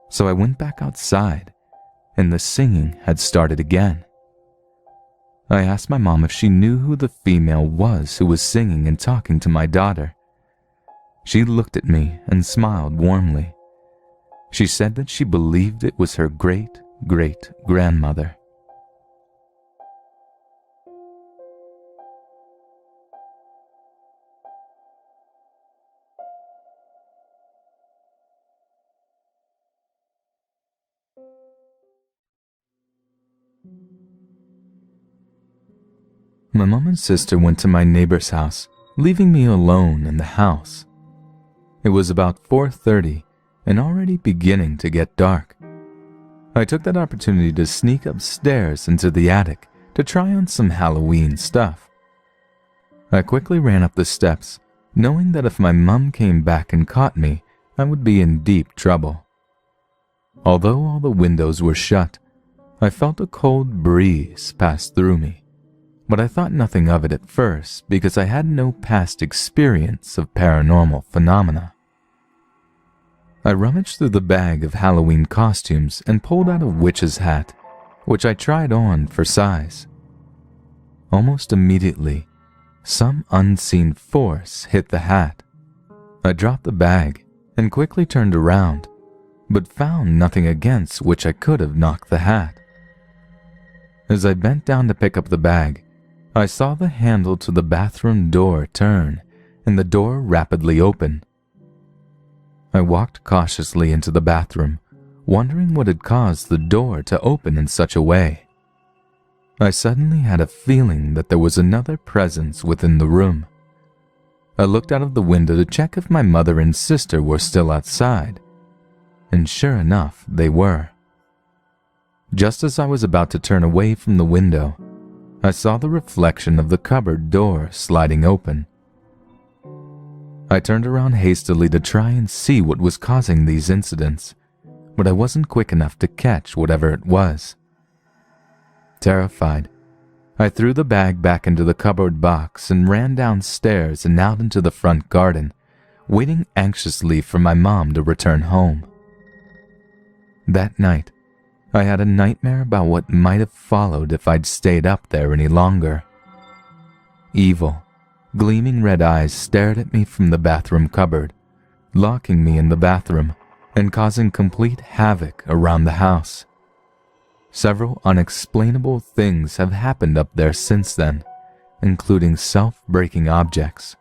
So I went back outside, and the singing had started again. I asked my mom if she knew who the female was who was singing and talking to my daughter. She looked at me and smiled warmly. She said that she believed it was her great, great-grandmother. My mom and sister went to my neighbor's house, leaving me alone in the house. It was about 4:30 and already beginning to get dark. I took that opportunity to sneak upstairs into the attic to try on some Halloween stuff. I quickly ran up the steps, knowing that if my mom came back and caught me, I would be in deep trouble. Although all the windows were shut, I felt a cold breeze pass through me, but I thought nothing of it at first because I had no past experience of paranormal phenomena. I rummaged through the bag of Halloween costumes and pulled out a witch's hat, which I tried on for size. Almost immediately, some unseen force hit the hat. I dropped the bag and quickly turned around, but found nothing against which I could have knocked the hat. As I bent down to pick up the bag, I saw the handle to the bathroom door turn and the door rapidly open. I walked cautiously into the bathroom, wondering what had caused the door to open in such a way. I suddenly had a feeling that there was another presence within the room. I looked out of the window to check if my mother and sister were still outside, and sure enough, they were. Just as I was about to turn away from the window, I saw the reflection of the cupboard door sliding open. I turned around hastily to try and see what was causing these incidents, but I wasn't quick enough to catch whatever it was. Terrified, I threw the bag back into the cupboard box and ran downstairs and out into the front garden, waiting anxiously for my mom to return home. That night, I had a nightmare about what might have followed if I'd stayed up there any longer. Evil, gleaming red eyes stared at me from the bathroom cupboard, locking me in the bathroom and causing complete havoc around the house. Several unexplainable things have happened up there since then, including self-breaking objects.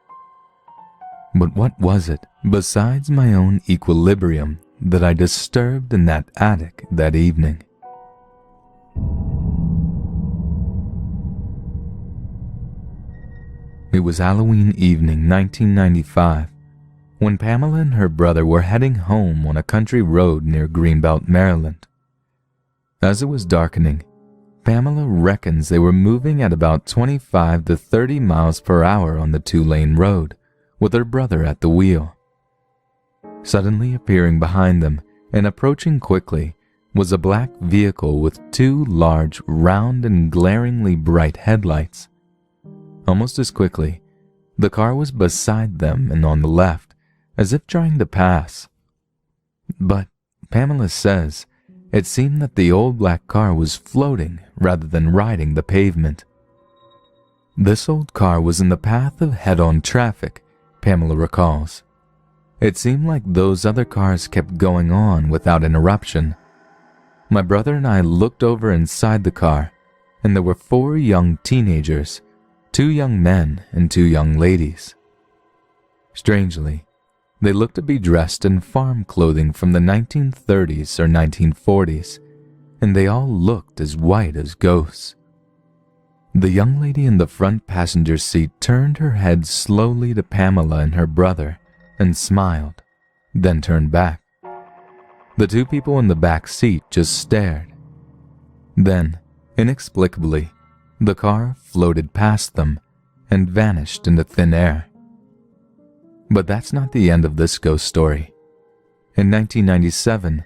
But what was it besides my own equilibrium that I disturbed in that attic that evening? It was Halloween evening 1995, when Pamela and her brother were heading home on a country road near Greenbelt, Maryland. As it was darkening, Pamela reckons they were moving at about 25 to 30 miles per hour on the two-lane road, with her brother at the wheel. Suddenly appearing behind them and approaching quickly was a black vehicle with two large, round and glaringly bright headlights. Almost as quickly, the car was beside them and on the left, as if trying to pass. But Pamela says it seemed that the old black car was floating rather than riding the pavement. This old car was in the path of head-on traffic, Pamela recalls. It seemed like those other cars kept going on without interruption. My brother and I looked over inside the car, and there were 4 young teenagers, 2 young men and 2 young ladies. Strangely, they looked to be dressed in farm clothing from the 1930s or 1940s, and they all looked as white as ghosts. The young lady in the front passenger seat turned her head slowly to Pamela and her brother and smiled, then turned back. The 2 people in the back seat just stared. Then, inexplicably, the car floated past them and vanished into thin air. But that's not the end of this ghost story. In 1997,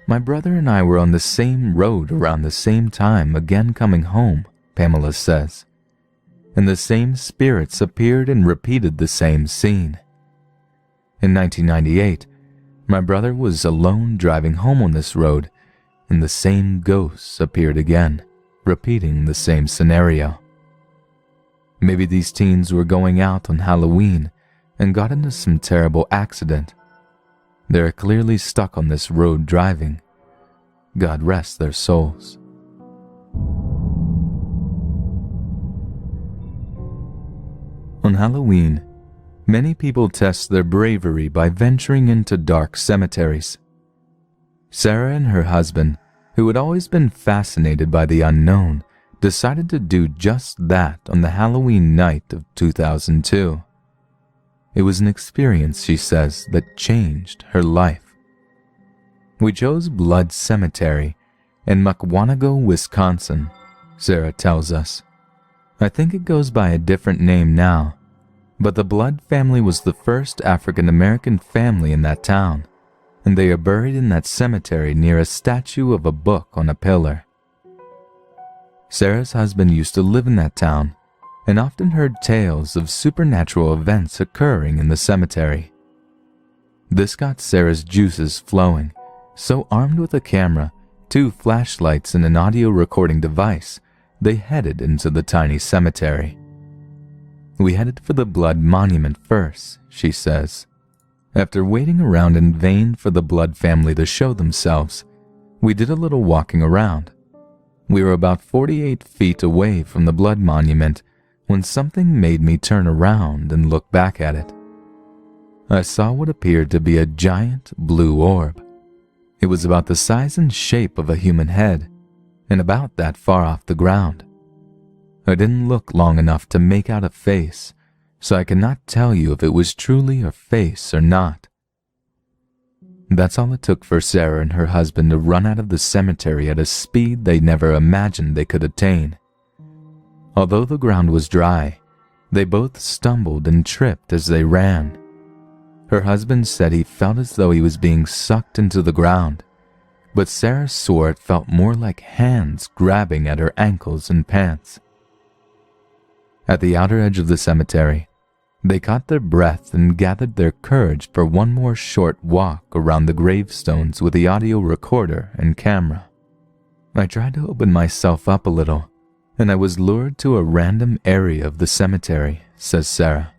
my brother and I were on the same road around the same time again coming home, Pamela says, and the same spirits appeared and repeated the same scene. In 1998, my brother was alone driving home on this road, and the same ghosts appeared again, repeating the same scenario. Maybe these teens were going out on Halloween and got into some terrible accident. They're clearly stuck on this road driving. God rest their souls. On Halloween, many people test their bravery by venturing into dark cemeteries. Sarah and her husband, who had always been fascinated by the unknown, decided to do just that on the Halloween night of 2002. It was an experience, she says, that changed her life. We chose Blood Cemetery in Mukwonago, Wisconsin, Sarah tells us. I think it goes by a different name now, but the Blood family was the first African-American family in that town, and they are buried in that cemetery near a statue of a book on a pillar. Sarah's husband used to live in that town and often heard tales of supernatural events occurring in the cemetery. This got Sarah's juices flowing, so armed with a camera, 2 flashlights and an audio recording device, they headed into the tiny cemetery. We headed for the Blood Monument first, she says. After waiting around in vain for the Blood family to show themselves, we did a little walking around. We were about 48 feet away from the Blood Monument when something made me turn around and look back at it. I saw what appeared to be a giant blue orb. It was about the size and shape of a human head, and about that far off the ground. I didn't look long enough to make out a face, so I cannot tell you if it was truly a face or not. That's all it took for Sarah and her husband to run out of the cemetery at a speed they never imagined they could attain. Although the ground was dry, they both stumbled and tripped as they ran. Her husband said he felt as though he was being sucked into the ground, but Sarah swore it felt more like hands grabbing at her ankles and pants. At the outer edge of the cemetery, they caught their breath and gathered their courage for one more short walk around the gravestones with the audio recorder and camera. I tried to open myself up a little, and I was lured to a random area of the cemetery, says Sarah.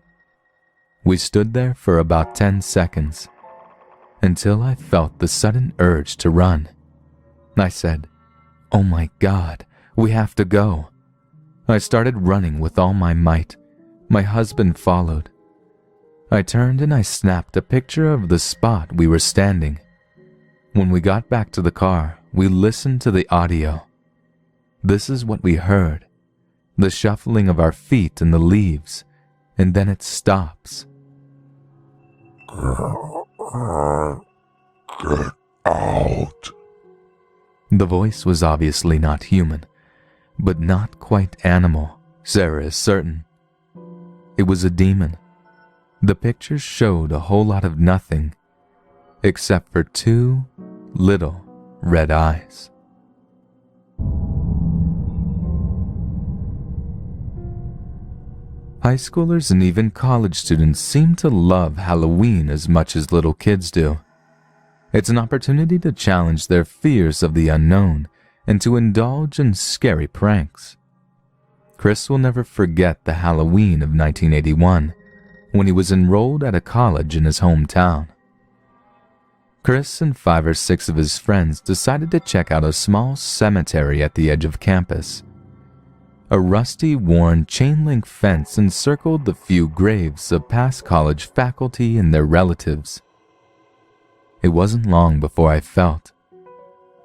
We stood there for about 10 seconds, until I felt the sudden urge to run. I said, "Oh my God, we have to go." I started running with all my might. My husband followed. I turned and I snapped a picture of the spot we were standing. When we got back to the car, we listened to the audio. This is what we heard: the shuffling of our feet in the leaves, and then it stops. Get out. The voice was obviously not human, but not quite animal, Sarah is certain. It was a demon. The pictures showed a whole lot of nothing, except for 2 little red eyes. High schoolers and even college students seem to love Halloween as much as little kids do. It's an opportunity to challenge their fears of the unknown and to indulge in scary pranks. Chris will never forget the Halloween of 1981 when he was enrolled at a college in his hometown. Chris and 5 or 6 of his friends decided to check out a small cemetery at the edge of campus. A rusty, worn chain-link fence encircled the few graves of past college faculty and their relatives. It wasn't long before I felt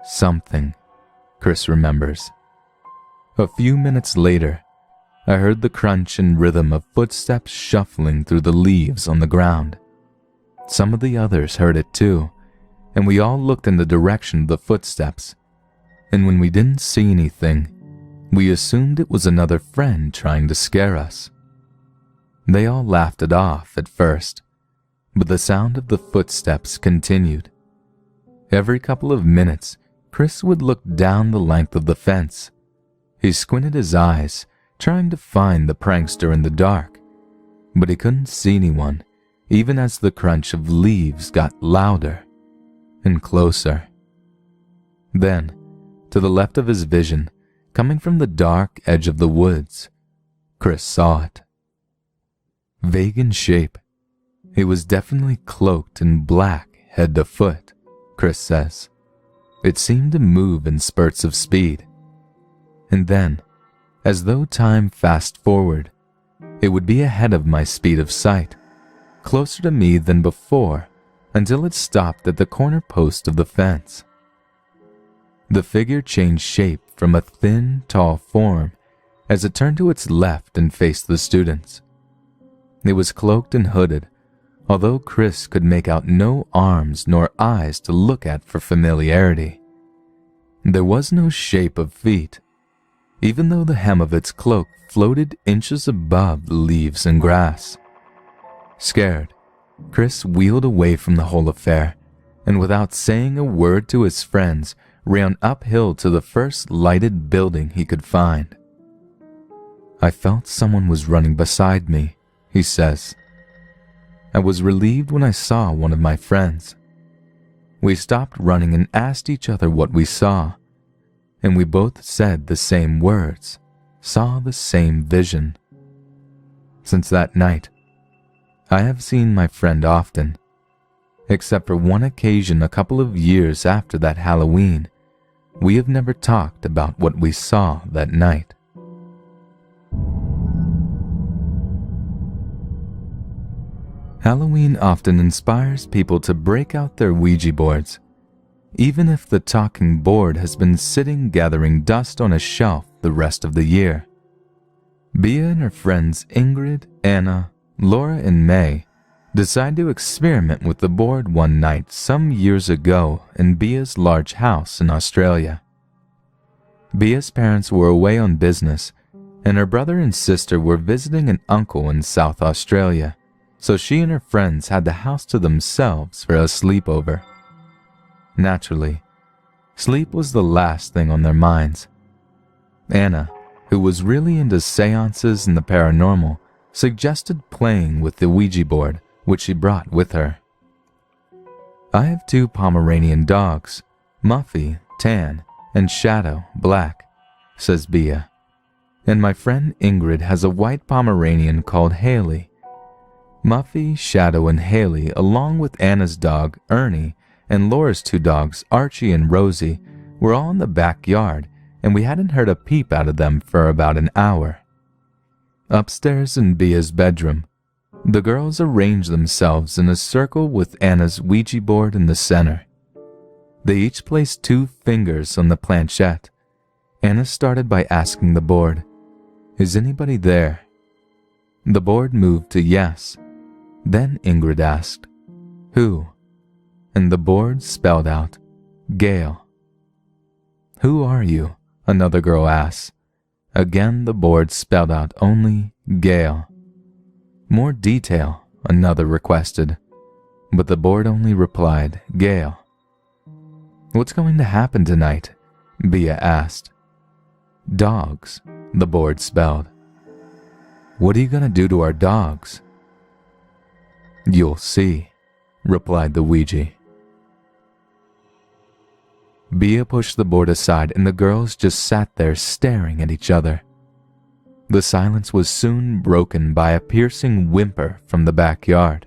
something, Chris remembers. A few minutes later, I heard the crunch and rhythm of footsteps shuffling through the leaves on the ground. Some of the others heard it too, and we all looked in the direction of the footsteps. And when we didn't see anything, we assumed it was another friend trying to scare us. They all laughed it off at first, but the sound of the footsteps continued. Every couple of minutes, Chris would look down the length of the fence. He squinted his eyes, trying to find the prankster in the dark, but he couldn't see anyone, even as the crunch of leaves got louder and closer. Then, to the left of his vision, coming from the dark edge of the woods, Chris saw it. Vague in shape, it was definitely cloaked in black head to foot, Chris says. It seemed to move in spurts of speed. And then, as though time fast forward, it would be ahead of my speed of sight, closer to me than before, until it stopped at the corner post of the fence. The figure changed shape from a thin, tall form as it turned to its left and faced the students. It was cloaked and hooded, although Chris could make out no arms nor eyes to look at for familiarity. There was no shape of feet, even though the hem of its cloak floated inches above the leaves and grass. Scared, Chris wheeled away from the whole affair, and without saying a word to his friends, ran uphill to the first lighted building he could find. I felt someone was running beside me, he says. I was relieved when I saw one of my friends. We stopped running and asked each other what we saw, and we both said the same words, saw the same vision. Since that night, I have seen my friend often, except for one occasion a couple of years after that Halloween. We have never talked about what we saw that night. Halloween often inspires people to break out their Ouija boards, even if the talking board has been sitting gathering dust on a shelf the rest of the year. Bea and her friends Ingrid, Anna, Laura, and May decide to experiment with the board one night some years ago in Bea's large house in Australia. Bea's parents were away on business, and her brother and sister were visiting an uncle in South Australia, so she and her friends had the house to themselves for a sleepover. Naturally, sleep was the last thing on their minds. Anna, who was really into seances and the paranormal, suggested playing with the Ouija board, which she brought with her. I have 2 Pomeranian dogs, Muffy, tan, and Shadow, black, says Bea, and my friend Ingrid has a white Pomeranian called Haley. Muffy, Shadow, and Haley, along with Anna's dog, Ernie, and Laura's 2 dogs, Archie and Rosie, were all in the backyard, and we hadn't heard a peep out of them for about an hour. Upstairs in Bea's bedroom, the girls arranged themselves in a circle with Anna's Ouija board in the center. They each placed 2 fingers on the planchette. Anna started by asking the board, "Is anybody there?" The board moved to yes. Then Ingrid asked, "Who?" And the board spelled out, "Gail." "Who are you?" another girl asked. Again the board spelled out only Gail. "More detail," another requested, but the board only replied Gail. "What's going to happen tonight?" Bea asked. "Dogs," the board spelled. "What are you going to do to our dogs?" "You'll see," replied the Ouija. Bea pushed the board aside and the girls just sat there staring at each other. The silence was soon broken by a piercing whimper from the backyard.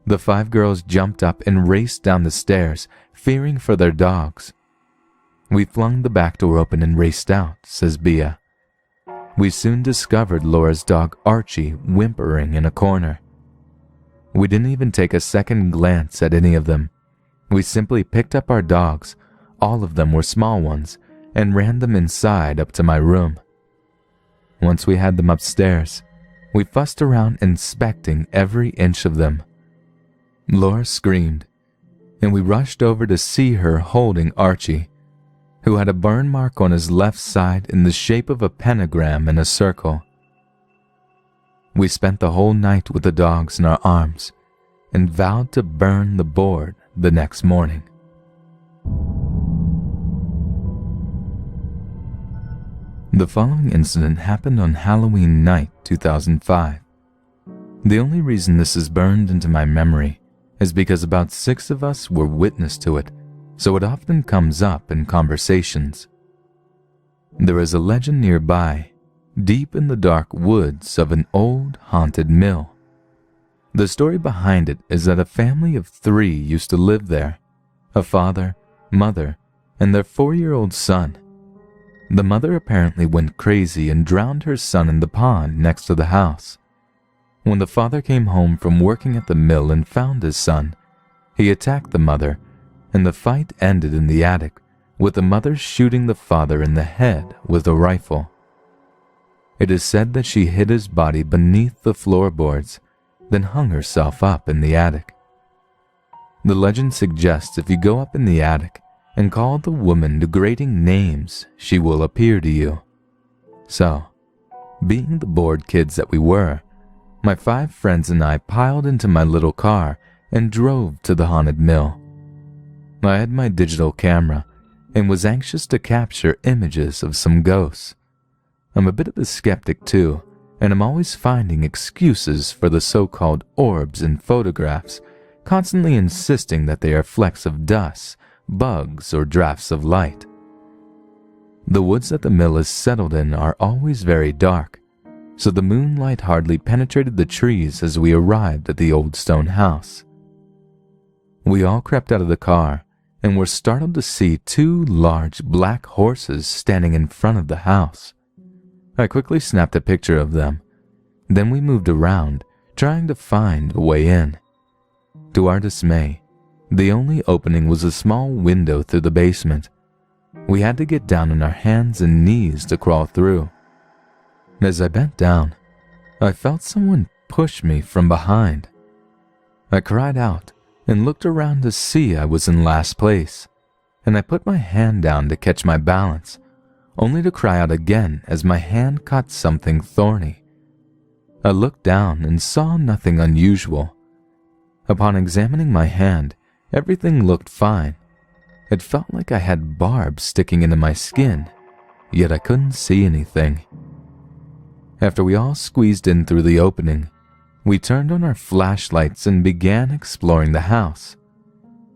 The 5 girls jumped up and raced down the stairs, fearing for their dogs. "We flung the back door open and raced out," says Bea. "We soon discovered Laura's dog Archie whimpering in a corner. We didn't even take a second glance at any of them. We simply picked up our dogs, all of them were small ones, and ran them inside up to my room. Once we had them upstairs, we fussed around inspecting every inch of them. Laura screamed, and we rushed over to see her holding Archie, who had a burn mark on his left side in the shape of a pentagram in a circle. We spent the whole night with the dogs in our arms and vowed to burn the board the next morning. The following incident happened on Halloween night 2005. The only reason this is burned into my memory is because about 6 of us were witness to it, so it often comes up in conversations. There is a legend nearby, deep in the dark woods of an old haunted mill. The story behind it is that a family of 3 used to live there: a father, mother, and their 4-year-old son. The mother apparently went crazy and drowned her son in the pond next to the house. When the father came home from working at the mill and found his son, he attacked the mother, and the fight ended in the attic, with the mother shooting the father in the head with a rifle. It is said that she hid his body beneath the floorboards, then hung herself up in the attic. The legend suggests if you go up in the attic and call the woman degrading names, she will appear to you. So, being the bored kids that we were, my 5 friends and I piled into my little car and drove to the haunted mill. I had my digital camera and was anxious to capture images of some ghosts. I'm a bit of a skeptic too, and I'm always finding excuses for the so-called orbs in photographs, constantly insisting that they are flecks of dust, bugs, or drafts of light. The woods that the mill is settled in are always very dark, so the moonlight hardly penetrated the trees as we arrived at the old stone house. We all crept out of the car and were startled to see 2 large black horses standing in front of the house. I quickly snapped a picture of them. Then we moved around, trying to find a way in. To our dismay, the only opening was a small window through the basement. We had to get down on our hands and knees to crawl through. As I bent down, I felt someone push me from behind. I cried out and looked around to see I was in last place, and I put my hand down to catch my balance, only to cry out again as my hand caught something thorny. I looked down and saw nothing unusual. Upon examining my hand, everything looked fine. It felt like I had barbs sticking into my skin, yet I couldn't see anything. After we all squeezed in through the opening, we turned on our flashlights and began exploring the house.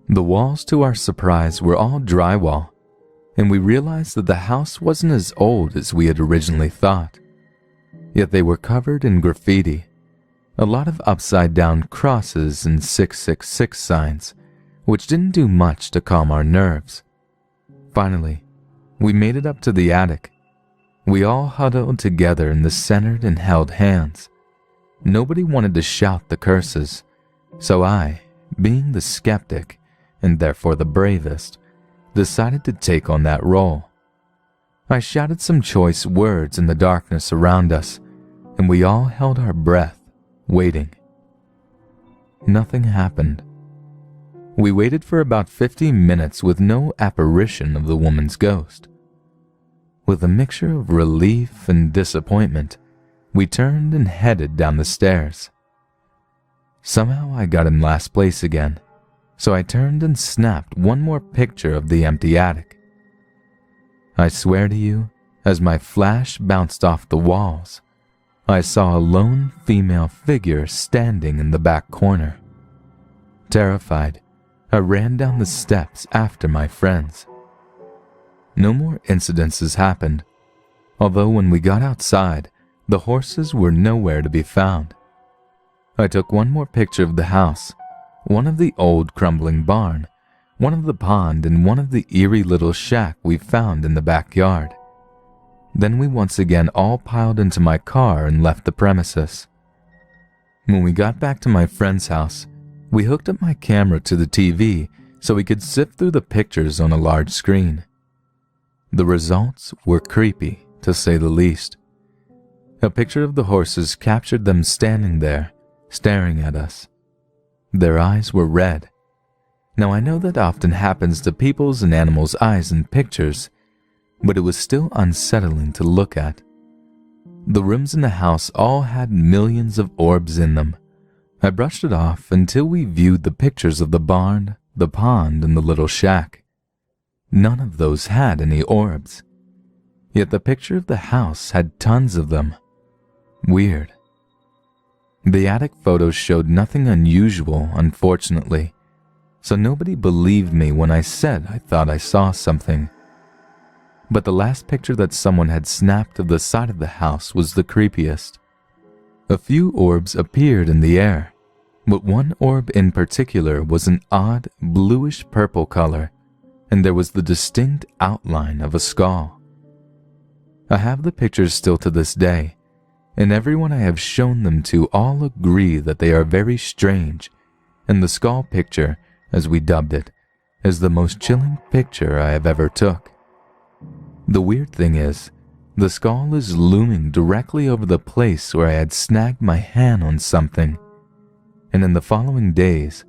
The walls, to our surprise, were all drywall, and we realized that the house wasn't as old as we had originally thought. Yet they were covered in graffiti, a lot of upside-down crosses and 666 signs, which didn't do much to calm our nerves. Finally, we made it up to the attic. We all huddled together in the center and held hands. Nobody wanted to shout the curses, so I, being the skeptic, and therefore the bravest, decided to take on that role. I shouted some choice words in the darkness around us, and we all held our breath, waiting. Nothing happened. We waited for about 50 minutes with no apparition of the woman's ghost. With a mixture of relief and disappointment, we turned and headed down the stairs. Somehow I got in last place again, so I turned and snapped one more picture of the empty attic. I swear to you, as my flash bounced off the walls, I saw a lone female figure standing in the back corner. Terrified, I ran down the steps after my friends. No more incidences happened, although when we got outside, the horses were nowhere to be found. I took one more picture of the house, one of the old crumbling barn, one of the pond, and one of the eerie little shack we found in the backyard. Then we once again all piled into my car and left the premises. When we got back to my friend's house, we hooked up my camera to the TV so we could sift through the pictures on a large screen. The results were creepy, to say the least. A picture of the horses captured them standing there, staring at us. Their eyes were red. Now I know that often happens to people's and animals' eyes in pictures, but it was still unsettling to look at. The rooms in the house all had millions of orbs in them. I brushed it off until we viewed the pictures of the barn, the pond, and the little shack. None of those had any orbs. Yet the picture of the house had tons of them. Weird. The attic photos showed nothing unusual, unfortunately, so nobody believed me when I said I thought I saw something. But the last picture that someone had snapped of the side of the house was the creepiest. A few orbs appeared in the air, but one orb in particular was an odd bluish-purple color and there was the distinct outline of a skull. I have the pictures still to this day, and everyone I have shown them to all agree that they are very strange, and the skull picture, as we dubbed it, is the most chilling picture I have ever took. The weird thing is, the skull is looming directly over the place where I had snagged my hand on something, and in the following days,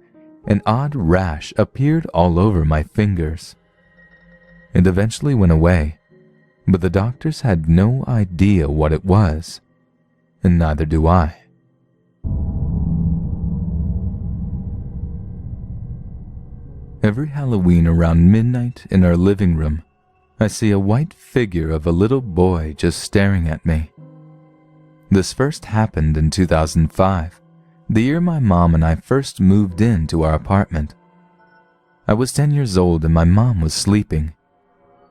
an odd rash appeared all over my fingers. It eventually went away, but the doctors had no idea what it was, and neither do I. Every Halloween around midnight in our living room, I see a white figure of a little boy just staring at me. This first happened in 2005, the year my mom and I first moved into our apartment. I was 10 years old and my mom was sleeping.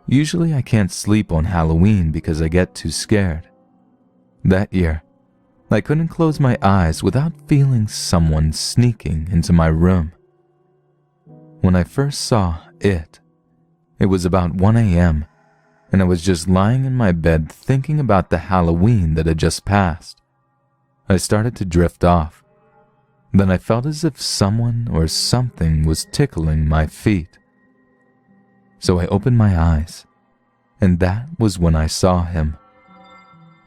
Usually I can't sleep on Halloween because I get too scared. That year, I couldn't close my eyes without feeling someone sneaking into my room. When I first saw it was about 1 a.m., and I was just lying in my bed thinking about the Halloween that had just passed. I started to drift off. Then I felt as if someone or something was tickling my feet. So I opened my eyes, and that was when I saw him.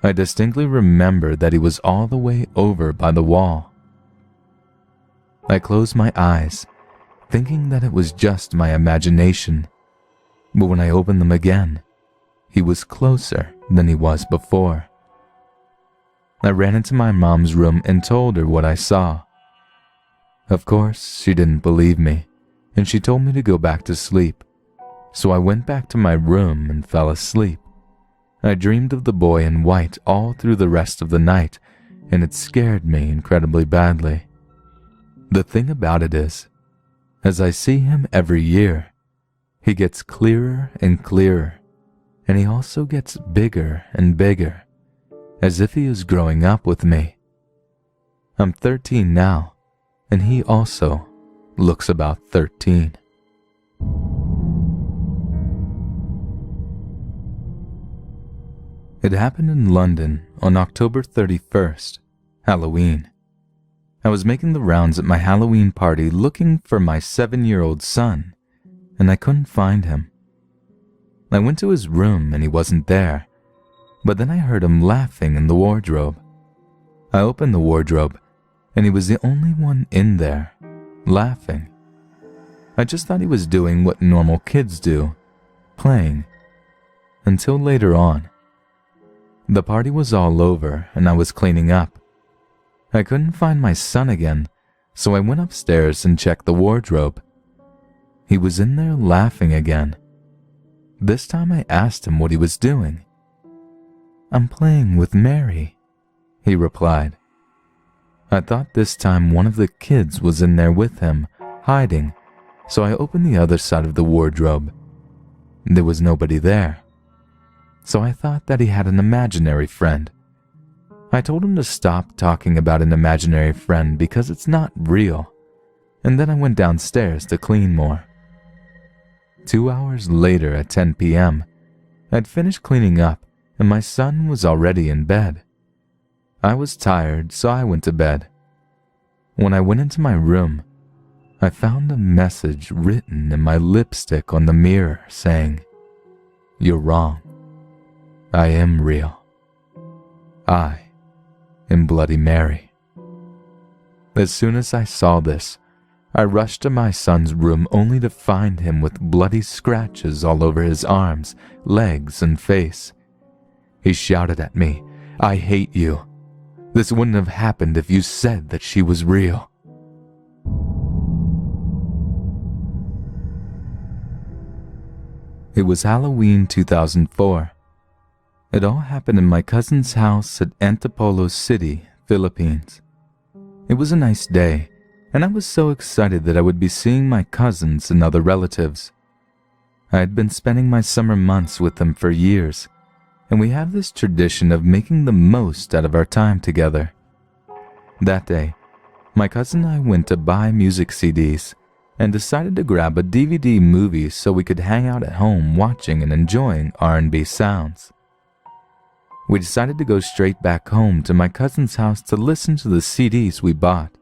I distinctly remember that he was all the way over by the wall. I closed my eyes, thinking that it was just my imagination. But when I opened them again, he was closer than he was before. I ran into my mom's room and told her what I saw. Of course, she didn't believe me, and she told me to go back to sleep. So I went back to my room and fell asleep. I dreamed of the boy in white all through the rest of the night, and it scared me incredibly badly. The thing about it is, as I see him every year, he gets clearer and clearer, and he also gets bigger and bigger, as if he is growing up with me. I'm 13 now, and he also looks about 13. It happened in London on October 31st, Halloween. I was making the rounds at my Halloween party looking for my 7-year-old son, and I couldn't find him. I went to his room and he wasn't there, but then I heard him laughing in the wardrobe. I opened the wardrobe, and he was the only one in there, laughing. I just thought he was doing what normal kids do, playing, until later on. The party was all over and I was cleaning up. I couldn't find my son again, so I went upstairs and checked the wardrobe. He was in there laughing again. This time I asked him what he was doing. "I'm playing with Mary," he replied. I thought this time one of the kids was in there with him, hiding, so I opened the other side of the wardrobe. There was nobody there. So I thought that he had an imaginary friend. I told him to stop talking about an imaginary friend because it's not real, and then I went downstairs to clean more. 2 hours later at 10 p.m., I'd finished cleaning up and my son was already in bed. I was tired, so I went to bed. When I went into my room, I found a message written in my lipstick on the mirror saying, "You're wrong. I am real. I am Bloody Mary." As soon as I saw this, I rushed to my son's room only to find him with bloody scratches all over his arms, legs, and face. He shouted at me, "I hate you. This wouldn't have happened if you said that she was real." It was Halloween 2004. It all happened in my cousin's house at Antipolo City, Philippines. It was a nice day, and I was so excited that I would be seeing my cousins and other relatives. I had been spending my summer months with them for years, and we have this tradition of making the most out of our time together. That day, my cousin and I went to buy music CDs, and decided to grab a DVD movie so we could hang out at home watching and enjoying R&B sounds. We decided to go straight back home to my cousin's house to listen to the CDs we bought.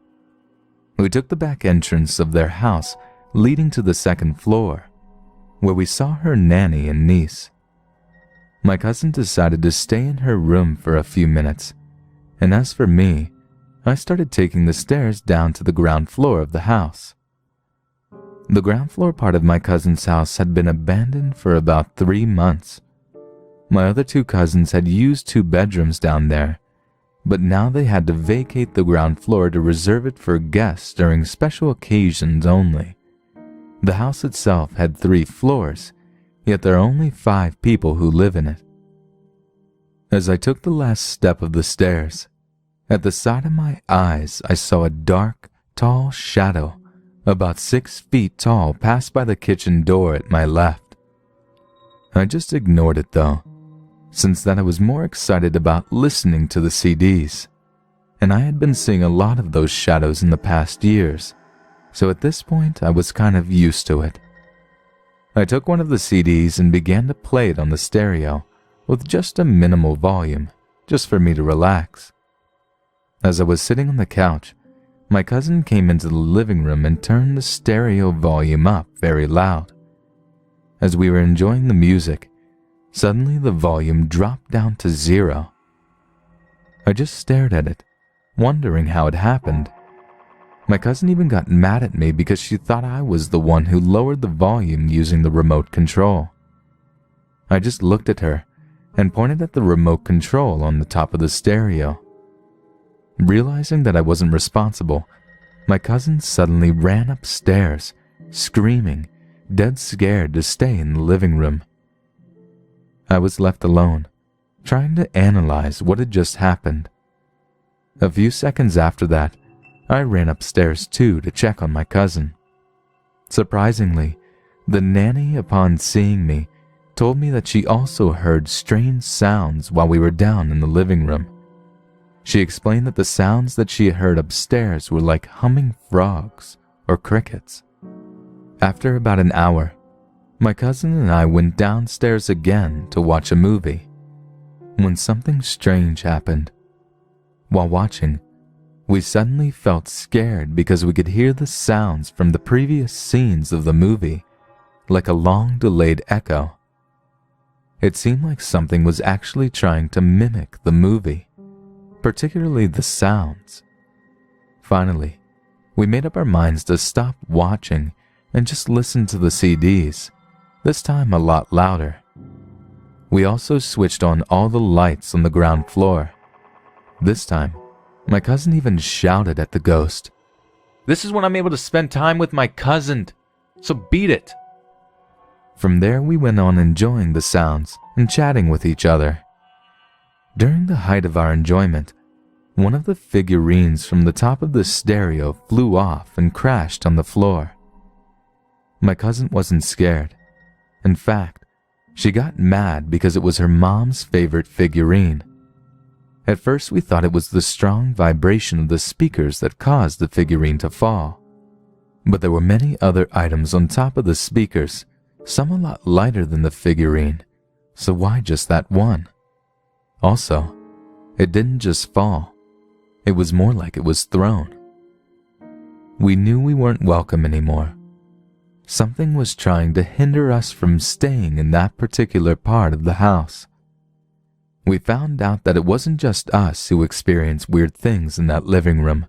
We took the back entrance of their house leading to the second floor, where we saw her nanny and niece. My cousin decided to stay in her room for a few minutes, and as for me, I started taking the stairs down to the ground floor of the house. The ground floor part of my cousin's house had been abandoned for about 3 months. My other 2 cousins had used 2 bedrooms down there, but now they had to vacate the ground floor to reserve it for guests during special occasions only. The house itself had 3 floors, yet there are only 5 people who live in it. As I took the last step of the stairs, at the side of my eyes I saw a dark, tall shadow about 6 feet tall pass by the kitchen door at my left. I just ignored it though, since that I was more excited about listening to the CDs, and I had been seeing a lot of those shadows in the past years, so at this point I was kind of used to it. I took one of the CDs and began to play it on the stereo with just a minimal volume, just for me to relax. As I was sitting on the couch, my cousin came into the living room and turned the stereo volume up very loud. As we were enjoying the music, suddenly the volume dropped down to 0. I just stared at it, wondering how it happened. My cousin even got mad at me because she thought I was the one who lowered the volume using the remote control. I just looked at her and pointed at the remote control on the top of the stereo. Realizing that I wasn't responsible, my cousin suddenly ran upstairs, screaming, dead scared to stay in the living room. I was left alone, trying to analyze what had just happened. A few seconds after that, I ran upstairs too to check on my cousin. Surprisingly, the nanny, upon seeing me, told me that she also heard strange sounds while we were down in the living room. She explained that the sounds that she had heard upstairs were like humming frogs or crickets. After about an hour, my cousin and I went downstairs again to watch a movie, when something strange happened. While watching, we suddenly felt scared because we could hear the sounds from the previous scenes of the movie, like a long delayed echo. It seemed like something was actually trying to mimic the movie, particularly the sounds. Finally, we made up our minds to stop watching and just listen to the CDs, this time a lot louder. We also switched on all the lights on the ground floor. This time, my cousin even shouted at the ghost, "This is when I'm able to spend time with my cousin, so beat it." From there we went on enjoying the sounds and chatting with each other. During the height of our enjoyment, one of the figurines from the top of the stereo flew off and crashed on the floor. My cousin wasn't scared. In fact, she got mad because it was her mom's favorite figurine. At first we thought it was the strong vibration of the speakers that caused the figurine to fall. But there were many other items on top of the speakers, some a lot lighter than the figurine, so why just that one? Also, it didn't just fall. It was more like it was thrown. We knew we weren't welcome anymore. Something was trying to hinder us from staying in that particular part of the house. We found out that it wasn't just us who experienced weird things in that living room,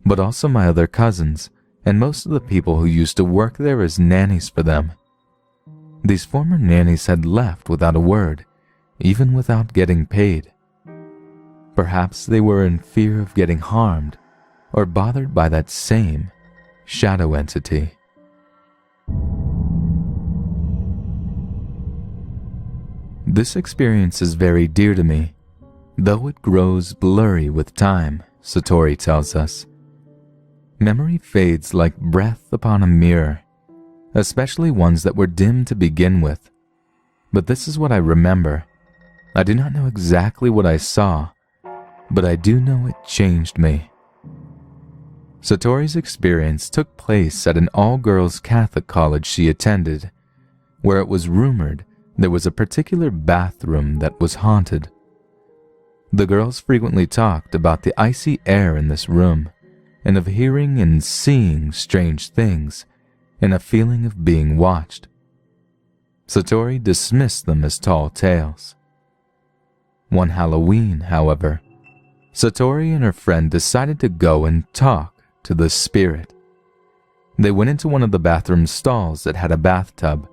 but also my other cousins and most of the people who used to work there as nannies for them. These former nannies had left without a word, even without getting paid. Perhaps they were in fear of getting harmed or bothered by that same shadow entity. This experience is very dear to me, though it grows blurry with time, Satori tells us. Memory fades like breath upon a mirror, especially ones that were dim to begin with. But this is what I remember. I do not know exactly what I saw, but I do know it changed me. Satori's experience took place at an all-girls Catholic college she attended, where it was rumored there was a particular bathroom that was haunted. The girls frequently talked about the icy air in this room, and of hearing and seeing strange things, and a feeling of being watched. Satori dismissed them as tall tales. One Halloween, however, Satori and her friend decided to go and talk to the spirit. They went into one of the bathroom stalls that had a bathtub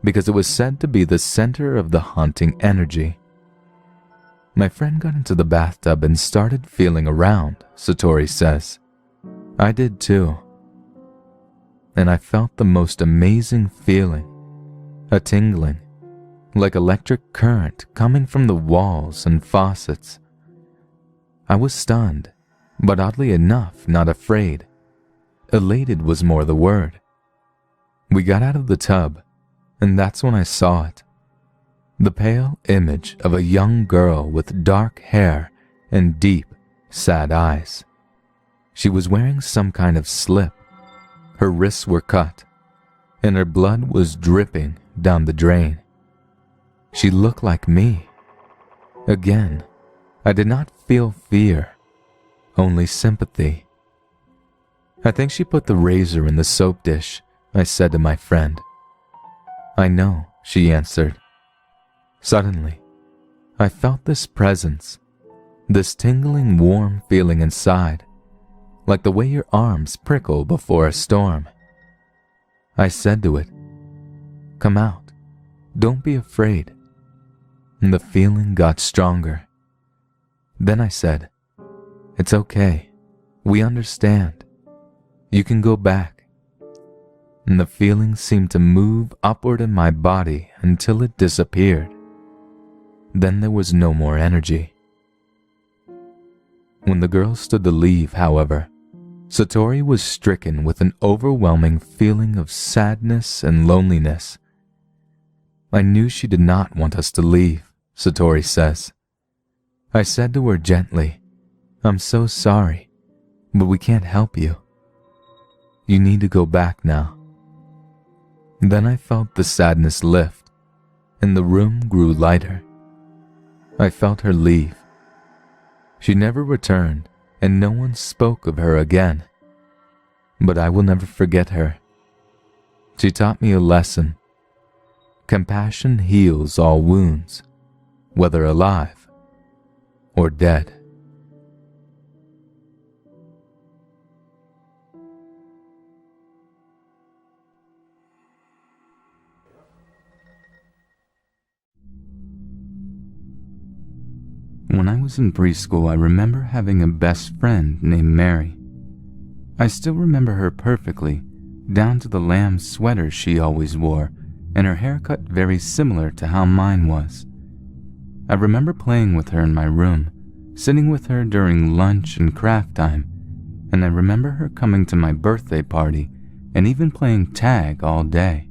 because it was said to be the center of the haunting energy. My friend got into the bathtub and started feeling around, Satori says. I did too. And I felt the most amazing feeling, a tingling, like electric current coming from the walls and faucets. I was stunned, but oddly enough, not afraid. Elated was more the word. We got out of the tub, and that's when I saw it. The pale image of a young girl with dark hair and deep, sad eyes. She was wearing some kind of slip. Her wrists were cut, and her blood was dripping down the drain. She looked like me. Again, I did not feel fear, only sympathy. I think she put the razor in the soap dish, I said to my friend. I know, she answered. Suddenly, I felt this presence, this tingling warm feeling inside, like the way your arms prickle before a storm. I said to it, "Come out, don't be afraid." And the feeling got stronger. Then I said, "It's okay, we understand. You can go back." And the feeling seemed to move upward in my body until it disappeared. Then there was no more energy. When the girls stood to leave, however, Satori was stricken with an overwhelming feeling of sadness and loneliness. I knew she did not want us to leave, Satori says. I said to her gently, "I'm so sorry, but we can't help you. You need to go back now." Then I felt the sadness lift, and the room grew lighter. I felt her leave. She never returned, and no one spoke of her again. But I will never forget her. She taught me a lesson. Compassion heals all wounds, whether alive or dead. When I was in preschool, I remember having a best friend named Mary. I still remember her perfectly, down to the lamb sweater she always wore, and her haircut very similar to how mine was. I remember playing with her in my room, sitting with her during lunch and craft time, and I remember her coming to my birthday party and even playing tag all day.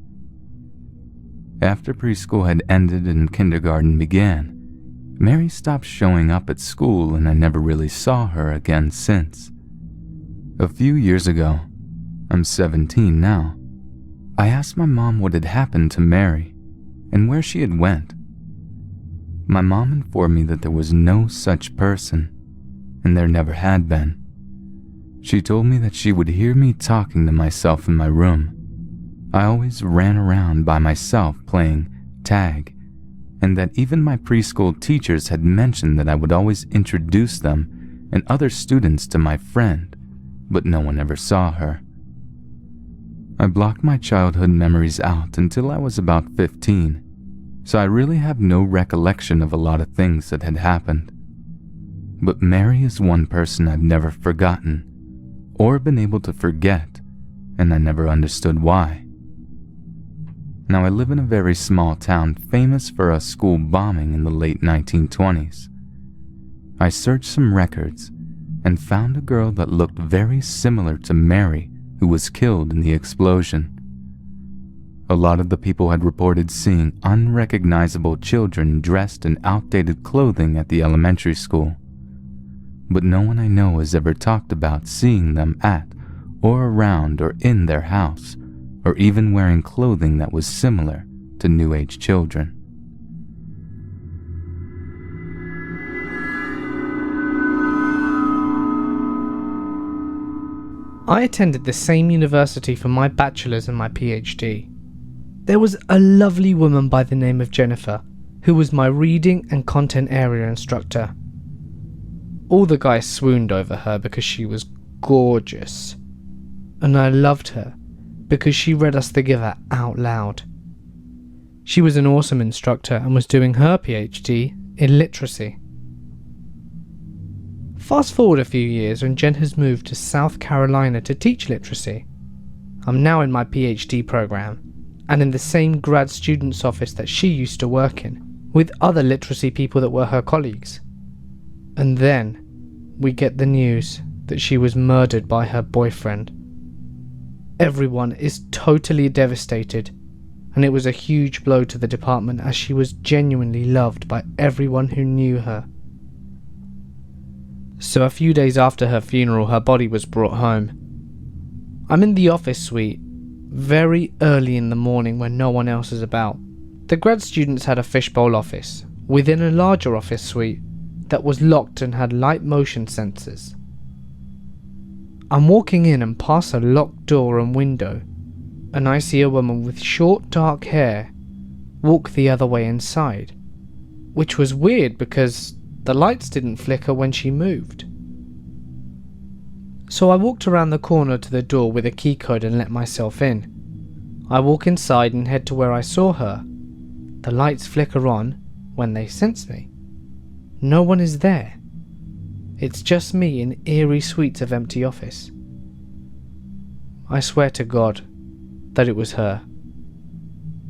After preschool had ended and kindergarten began, Mary stopped showing up at school and I never really saw her again since. A few years ago, I'm 17 now, I asked my mom what had happened to Mary and where she had went. My mom informed me that there was no such person, and there never had been. She told me that she would hear me talking to myself in my room. I always ran around by myself playing tag, and that even my preschool teachers had mentioned that I would always introduce them and other students to my friend, but no one ever saw her. I blocked my childhood memories out until I was about 15, so I really have no recollection of a lot of things that had happened. But Mary is one person I've never forgotten, or been able to forget, and I never understood why. Now, I live in a very small town famous for a school bombing in the late 1920s. I searched some records and found a girl that looked very similar to Mary who was killed in the explosion. A lot of the people had reported seeing unrecognizable children dressed in outdated clothing at the elementary school, but no one I know has ever talked about seeing them at or around or in their house, or even wearing clothing that was similar to New Age children. I attended the same university for my bachelor's and my PhD. There was a lovely woman by the name of Jennifer, who was my reading and content area instructor. All the guys swooned over her because she was gorgeous, and I loved her because she read us together out loud. She was an awesome instructor and was doing her PhD in literacy. Fast forward a few years and Jen has moved to South Carolina to teach literacy. I'm now in my PhD program and in the same grad student's office that she used to work in, with other literacy people that were her colleagues. And then we get the news that she was murdered by her boyfriend. Everyone is totally devastated, and it was a huge blow to the department as she was genuinely loved by everyone who knew her. So a few days after her funeral, her body was brought home. I'm in the office suite very early in the morning when no one else is about. The grad students had a fishbowl office within a larger office suite that was locked and had light motion sensors. I'm walking in and pass a locked door and window, and I see a woman with short dark hair walk the other way inside, which was weird because the lights didn't flicker when she moved. So I walked around the corner to the door with a key code and let myself in. I walk inside and head to where I saw her. The lights flicker on when they sense me. No one is there. It's just me in eerie suites of empty office. I swear to God that it was her,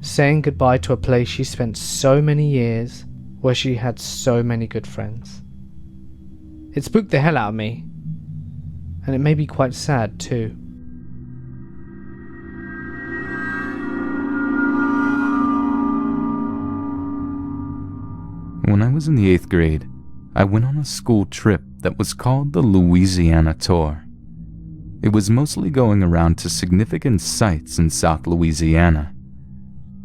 saying goodbye to a place she spent so many years, where she had so many good friends. It spooked the hell out of me, and it made me quite sad too. When I was in the 8th grade, I went on a school trip that was called the Louisiana Tour. It was mostly going around to significant sites in South Louisiana.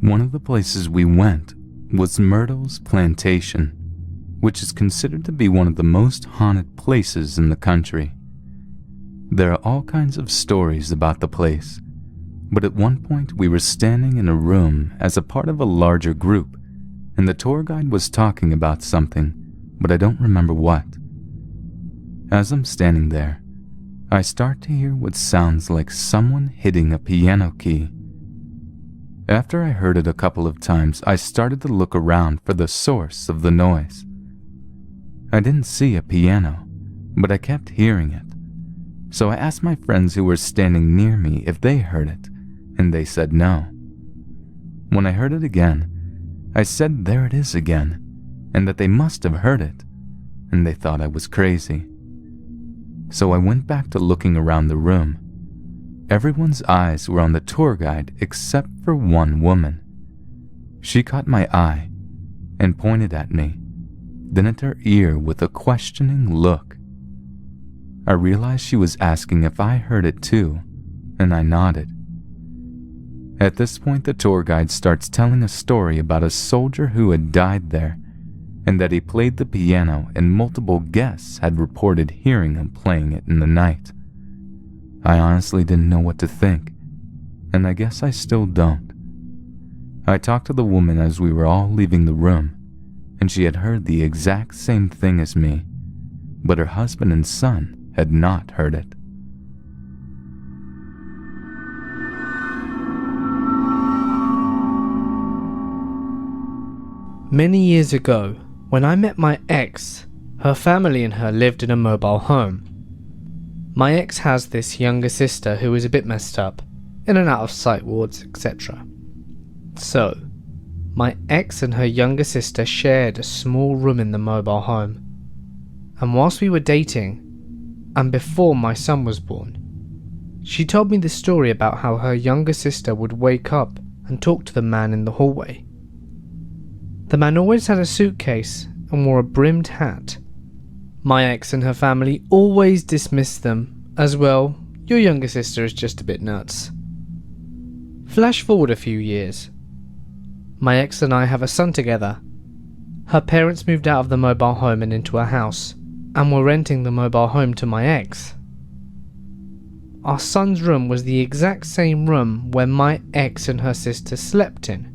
One of the places we went was Myrtle's Plantation, which is considered to be one of the most haunted places in the country. There are all kinds of stories about the place, but at one point we were standing in a room as a part of a larger group, and the tour guide was talking about something, but I don't remember what. As I'm standing there, I start to hear what sounds like someone hitting a piano key. After I heard it a couple of times, I started to look around for the source of the noise. I didn't see a piano, but I kept hearing it. So I asked my friends who were standing near me if they heard it, and they said no. When I heard it again, I said there it is again, and that they must have heard it, and they thought I was crazy. So I went back to looking around the room. Everyone's eyes were on the tour guide except for one woman. She caught my eye and pointed at me, then at her ear with a questioning look. I realized she was asking if I heard it too, and I nodded. At this point, the tour guide starts telling a story about a soldier who had died there, and that he played the piano and multiple guests had reported hearing him playing it in the night. I honestly didn't know what to think, and I guess I still don't. I talked to the woman as we were all leaving the room, and she had heard the exact same thing as me, but her husband and son had not heard it. Many years ago, when I met my ex, her family and her lived in a mobile home. My ex has this younger sister who is a bit messed up, in and out of psych wards, etc. So, my ex and her younger sister shared a small room in the mobile home. And whilst we were dating, and before my son was born, she told me the story about how her younger sister would wake up and talk to the man in the hallway. The man always had a suitcase and wore a brimmed hat. My ex and her family always dismissed them as, well, Your younger sister is just a bit nuts. Flash forward a few years. My ex and I have a son together. Her parents moved out of the mobile home and into a house, and were renting the mobile home to my ex. Our son's room was the exact same room where my ex and her sister slept in.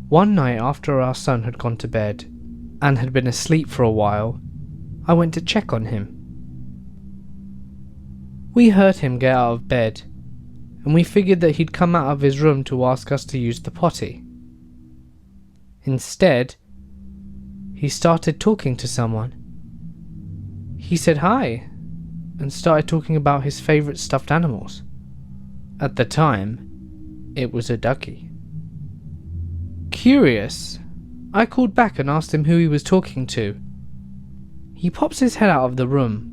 One night after our son had gone to bed, and had been asleep for a while, I went to check on him. We heard him get out of bed, and we figured that he'd come out of his room to ask us to use the potty. Instead, he started talking to someone. He said hi, and started talking about his favourite stuffed animals. At the time, it was a ducky. Curious, I called back and asked him who he was talking to. He pops his head out of the room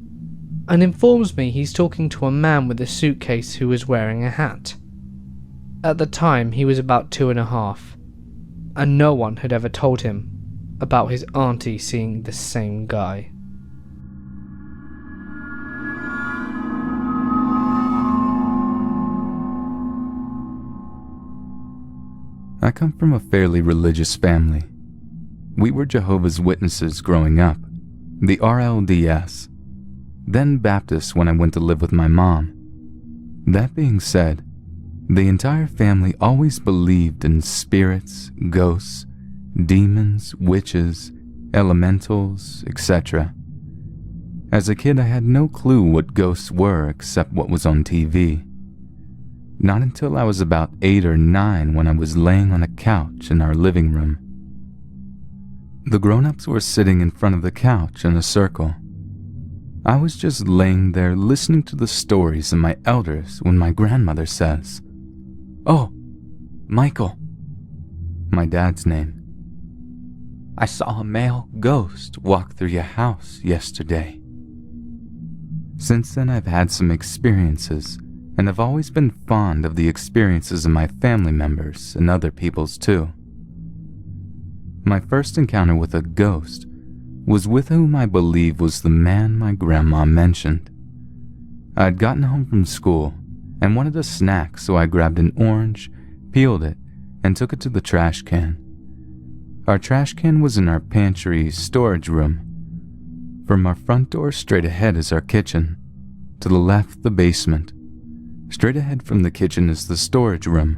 and informs me he's talking to a man with a suitcase who was wearing a hat. At the time, he was about 2.5, and no one had ever told him about his auntie seeing the same guy. I come from a fairly religious family. We were Jehovah's Witnesses growing up, the RLDS, then Baptist when I went to live with my mom. That being said, the entire family always believed in spirits, ghosts, demons, witches, elementals, etc. As a kid, I had no clue what ghosts were except what was on TV. Not until I was about 8 or 9 when I was laying on a couch in our living room. The grown-ups were sitting in front of the couch in a circle. I was just laying there listening to the stories of my elders when my grandmother says, "Oh, Michael," my dad's name, "I saw a male ghost walk through your house yesterday." Since then, I've had some experiences, and I've always been fond of the experiences of my family members and other people's too. My first encounter with a ghost was with whom I believe was the man my grandma mentioned. I had gotten home from school and wanted a snack, so I grabbed an orange, peeled it, and took it to the trash can. Our trash can was in our pantry storage room. From our front door straight ahead is our kitchen. To the left, the basement. Straight ahead from the kitchen is the storage room.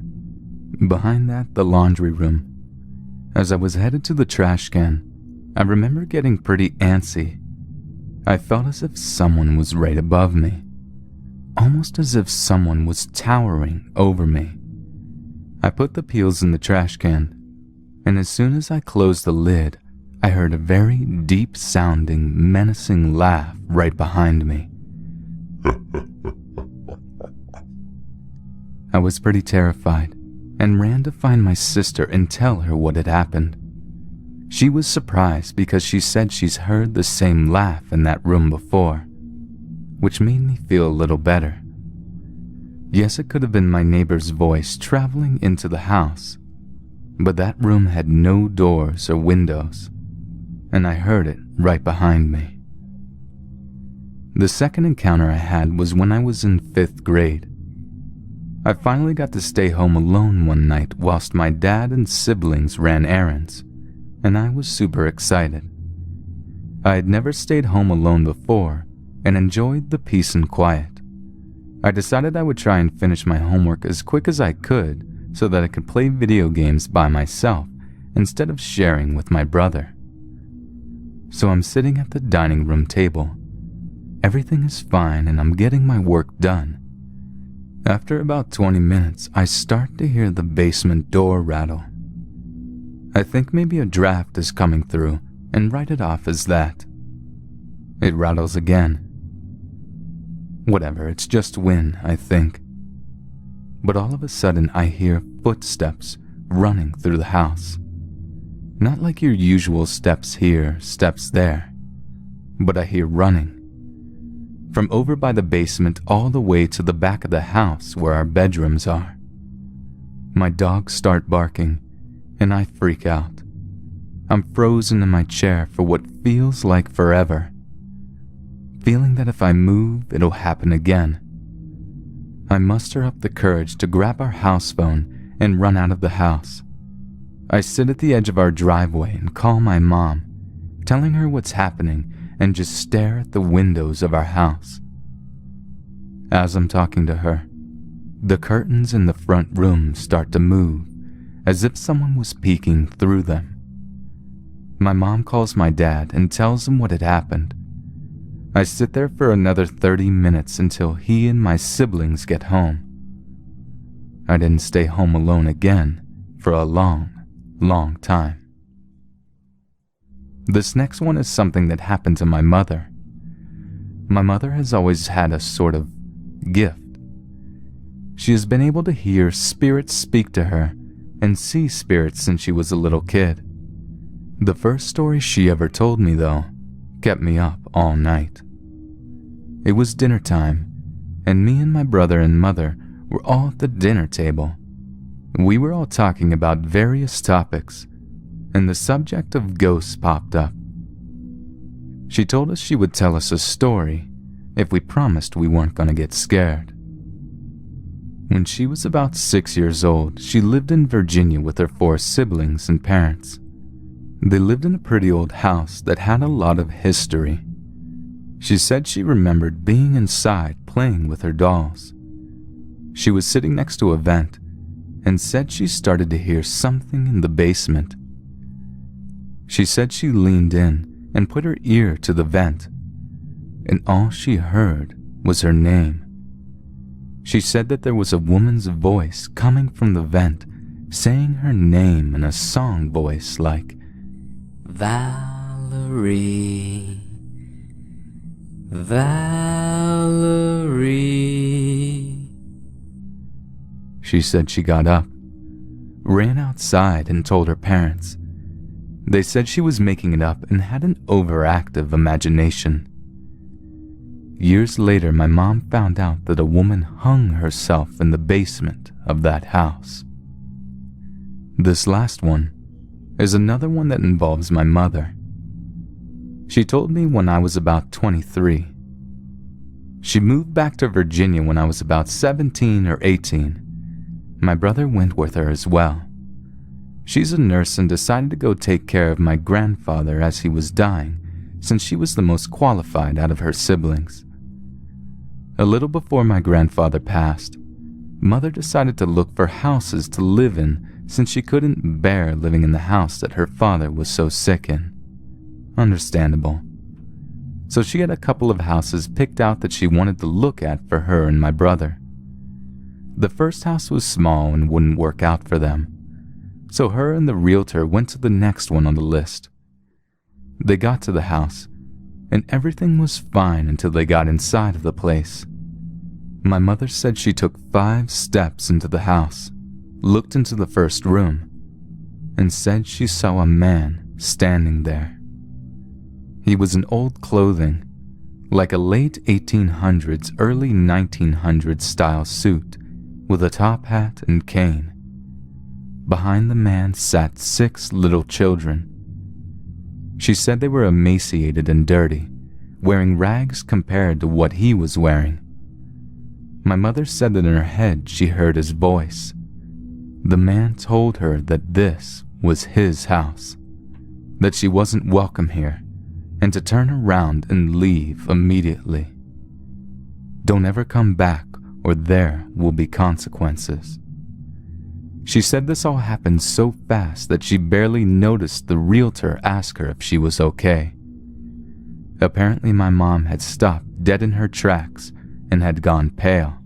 Behind that, the laundry room. As I was headed to the trash can, I remember getting pretty antsy. I felt as if someone was right above me, almost as if someone was towering over me. I put the peels in the trash can, and as soon as I closed the lid, I heard a very deep-sounding, menacing laugh right behind me. I was pretty terrified and ran to find my sister and tell her what had happened. She was surprised because she said she's heard the same laugh in that room before, which made me feel a little better. Yes, it could have been my neighbor's voice traveling into the house, but that room had no doors or windows, and I heard it right behind me. The second encounter I had was when I was in 5th grade. I finally got to stay home alone one night whilst my dad and siblings ran errands, and I was super excited. I had never stayed home alone before and enjoyed the peace and quiet. I decided I would try and finish my homework as quick as I could so that I could play video games by myself instead of sharing with my brother. So I'm sitting at the dining room table. Everything is fine and I'm getting my work done. After about 20 minutes, I start to hear the basement door rattle. I think maybe a draft is coming through and write it off as that. It rattles again. Whatever, it's just wind, I think. But all of a sudden I hear footsteps running through the house. Not like your usual steps here, steps there, but I hear running. From over by the basement all the way to the back of the house where our bedrooms are. My dogs start barking, and I freak out. I'm frozen in my chair for what feels like forever. feeling that if I move, it'll happen again. I muster up the courage to grab our house phone and run out of the house. I sit at the edge of our driveway and call my mom, telling her what's happening, and just stare at the windows of our house. As I'm talking to her, the curtains in the front room start to move, as if someone was peeking through them. My mom calls my dad and tells him what had happened. I sit there for another 30 minutes until he and my siblings get home. I didn't stay home alone again for a long time. This next one is something that happened to my mother. My mother has always had a sort of gift. She has been able to hear spirits speak to her and see spirits since she was a little kid. The first story she ever told me, though, kept me up all night. It was dinner time, and me and my brother and mother were all at the dinner table. We were all talking about various topics, and the subject of ghosts popped up. She told us she would tell us a story if we promised we weren't going to get scared. When she was about 6 years old, she lived in Virginia with her 4 siblings and parents. They lived in a pretty old house that had a lot of history. She said she remembered being inside playing with her dolls. She was sitting next to a vent and said she started to hear something in the basement. She said she leaned in and put her ear to the vent, and all she heard was her name. She said that there was a woman's voice coming from the vent, saying her name in a song voice like, "Valerie, Valerie." She said she got up, ran outside, and told her parents. They said she was making it up and had an overactive imagination. Years later, my mom found out that a woman hung herself in the basement of that house. This last one is another one that involves my mother. She told me when I was about 23. She moved back to Virginia when I was about 17 or 18. My brother went with her as well. She's a nurse and decided to go take care of my grandfather as he was dying, since she was the most qualified out of her siblings. A little before my grandfather passed, Mother decided to look for houses to live in since she couldn't bear living in the house that her father was so sick in. Understandable. So she had a couple of houses picked out that she wanted to look at for her and my brother. The first house was small and wouldn't work out for them, so her and the realtor went to the next one on the list. They got to the house, and everything was fine until they got inside of the place. My mother said she took 5 steps into the house, looked into the first room, and said she saw a man standing there. He was in old clothing, like a late 1800s, early 1900s style suit with a top hat and cane. Behind the man sat 6 little children. She said they were emaciated and dirty, wearing rags compared to what he was wearing. My mother said that in her head she heard his voice. The man told her that this was his house, that she wasn't welcome here, and to turn around and leave immediately. Don't ever come back or there will be consequences. She said this all happened so fast that she barely noticed the realtor ask her if she was okay. Apparently my mom had stopped dead in her tracks and had gone pale.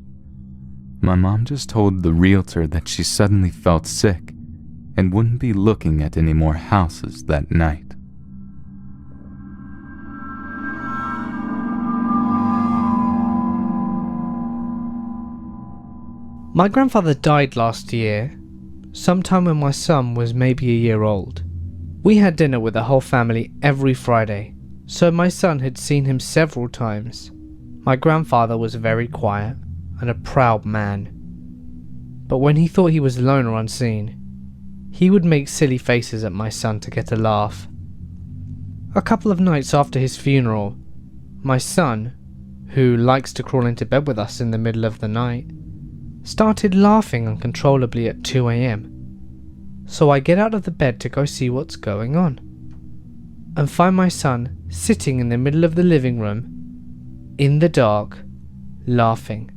My mom just told the realtor that she suddenly felt sick and wouldn't be looking at any more houses that night. My grandfather died last year, sometime when my son was maybe a year old. We had dinner with the whole family every Friday, so my son had seen him several times. My grandfather was very quiet and a proud man, but when he thought he was alone or unseen, he would make silly faces at my son to get a laugh. A couple of nights after his funeral, my son, who likes to crawl into bed with us in the middle of the night, started laughing uncontrollably at 2 a.m. So I get out of the bed to go see what's going on, and find my son sitting in the middle of the living room, in the dark, laughing.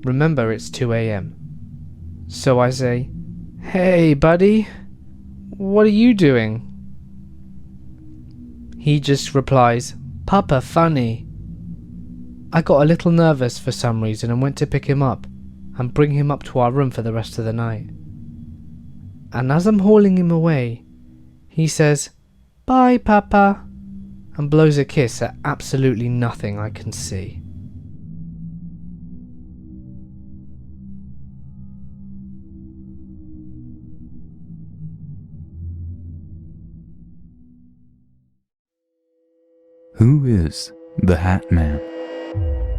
Remember, it's 2 a.m. So I say, "Hey buddy, what are you doing?" He just replies, "Papa, funny." I got a little nervous for some reason and went to pick him up and bring him up to our room for the rest of the night. And as I'm hauling him away, he says, "Bye, Papa," and blows a kiss at absolutely nothing I can see. Who is the Hat Man?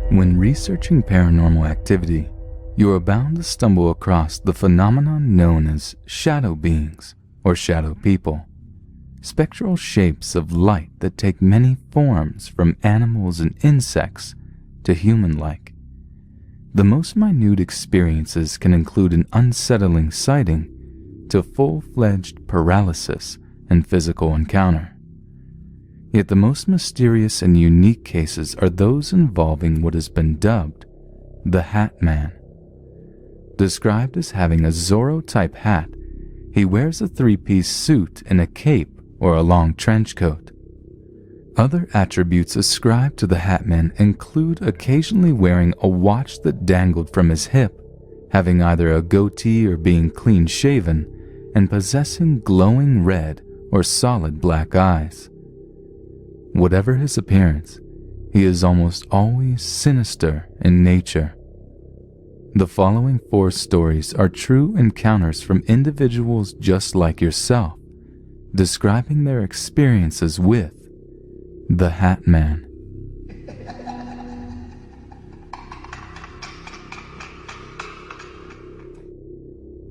When researching paranormal activity, you are bound to stumble across the phenomenon known as shadow beings or shadow people, spectral shapes of light that take many forms from animals and insects to human-like. The most minute experiences can include an unsettling sighting to full-fledged paralysis and physical encounter. Yet the most mysterious and unique cases are those involving what has been dubbed the Hat Man. Described as having a Zorro-type hat, he wears a three-piece suit and a cape or a long trench coat. Other attributes ascribed to the Hat Man include occasionally wearing a watch that dangled from his hip, having either a goatee or being clean-shaven, and possessing glowing red or solid black eyes. Whatever his appearance, he is almost always sinister in nature. The following 4 stories are true encounters from individuals just like yourself, describing their experiences with the Hat Man.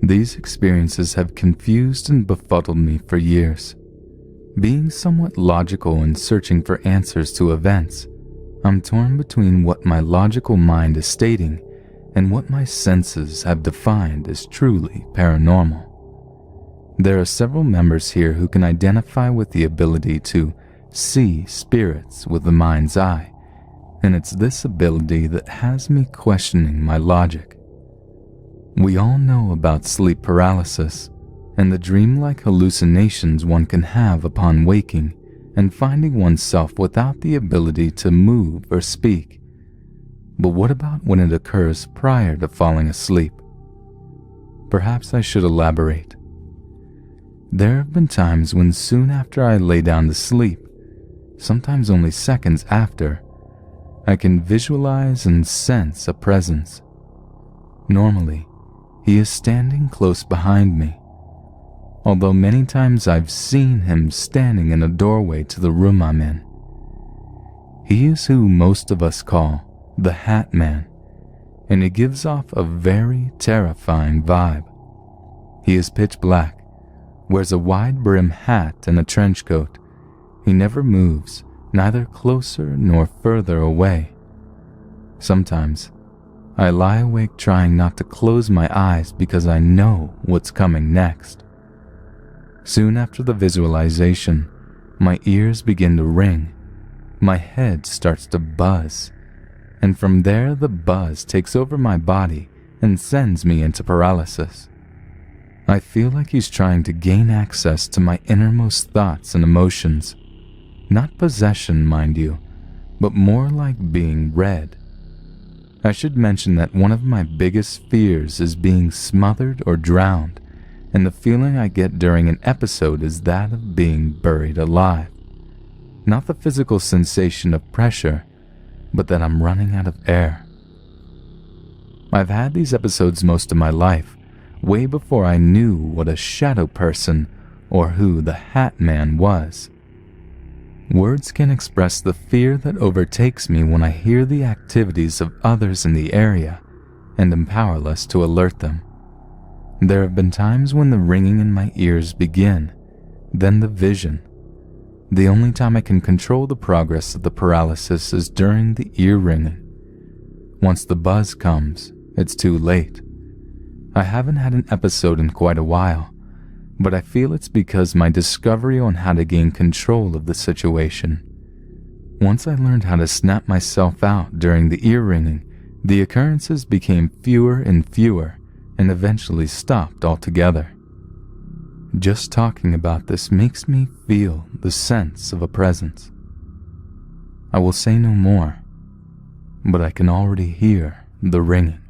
These experiences have confused and befuddled me for years. Being somewhat logical and searching for answers to events, I'm torn between what my logical mind is stating and what my senses have defined as truly paranormal. There are several members here who can identify with the ability to see spirits with the mind's eye, and it's this ability that has me questioning my logic. We all know about sleep paralysis and the dreamlike hallucinations one can have upon waking and finding oneself without the ability to move or speak. But what about when it occurs prior to falling asleep? Perhaps I should elaborate. There have been times when soon after I lay down to sleep, sometimes only seconds after, I can visualize and sense a presence. Normally, he is standing close behind me, although many times I've seen him standing in a doorway to the room I'm in. He is who most of us call the Hat Man, and he gives off a very terrifying vibe. He is pitch black, wears a wide-brim hat and a trench coat. He never moves, neither closer nor further away. Sometimes, I lie awake trying not to close my eyes because I know what's coming next. Soon after the visualization, my ears begin to ring, my head starts to buzz, and from there the buzz takes over my body and sends me into paralysis. I feel like he's trying to gain access to my innermost thoughts and emotions. Not possession, mind you, but more like being read. I should mention that one of my biggest fears is being smothered or drowned, and the feeling I get during an episode is that of being buried alive. Not the physical sensation of pressure, but that I'm running out of air. I've had these episodes most of my life, way before I knew what a shadow person or who the Hat Man was. Words can express the fear that overtakes me when I hear the activities of others in the area and am powerless to alert them. There have been times when the ringing in my ears begin, then the vision, The only time I can control the progress of the paralysis is during the ear ringing. Once the buzz comes, it's too late. I haven't had an episode in quite a while, but I feel it's because my discovery on how to gain control of the situation. Once I learned how to snap myself out during the ear ringing, the occurrences became fewer and fewer and eventually stopped altogether. Just talking about this makes me feel the sense of a presence. I will say no more, but I can already hear the ringing.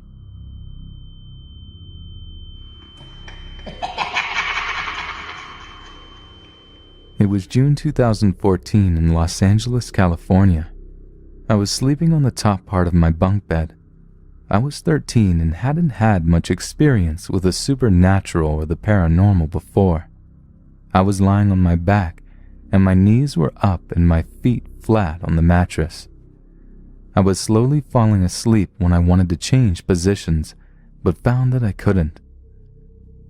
It was June 2014 in Los Angeles, California. I was sleeping on the top part of my bunk bed. I was 13 and hadn't had much experience with the supernatural or the paranormal before. I was lying on my back and my knees were up and my feet flat on the mattress. I was slowly falling asleep when I wanted to change positions, but found that I couldn't.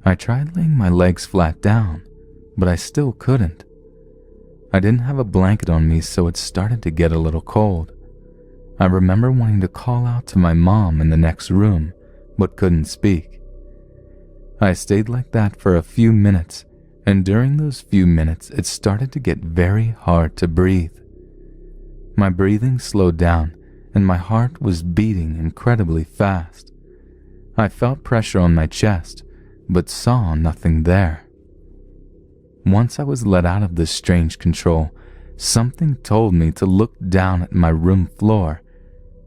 I tried laying my legs flat down, but I still couldn't. I didn't have a blanket on me, so it started to get a little cold. I remember wanting to call out to my mom in the next room, but couldn't speak. I stayed like that for a few minutes, and during those few minutes, it started to get very hard to breathe. My breathing slowed down, and my heart was beating incredibly fast. I felt pressure on my chest, but saw nothing there. Once I was let out of this strange control, something told me to look down at my room floor,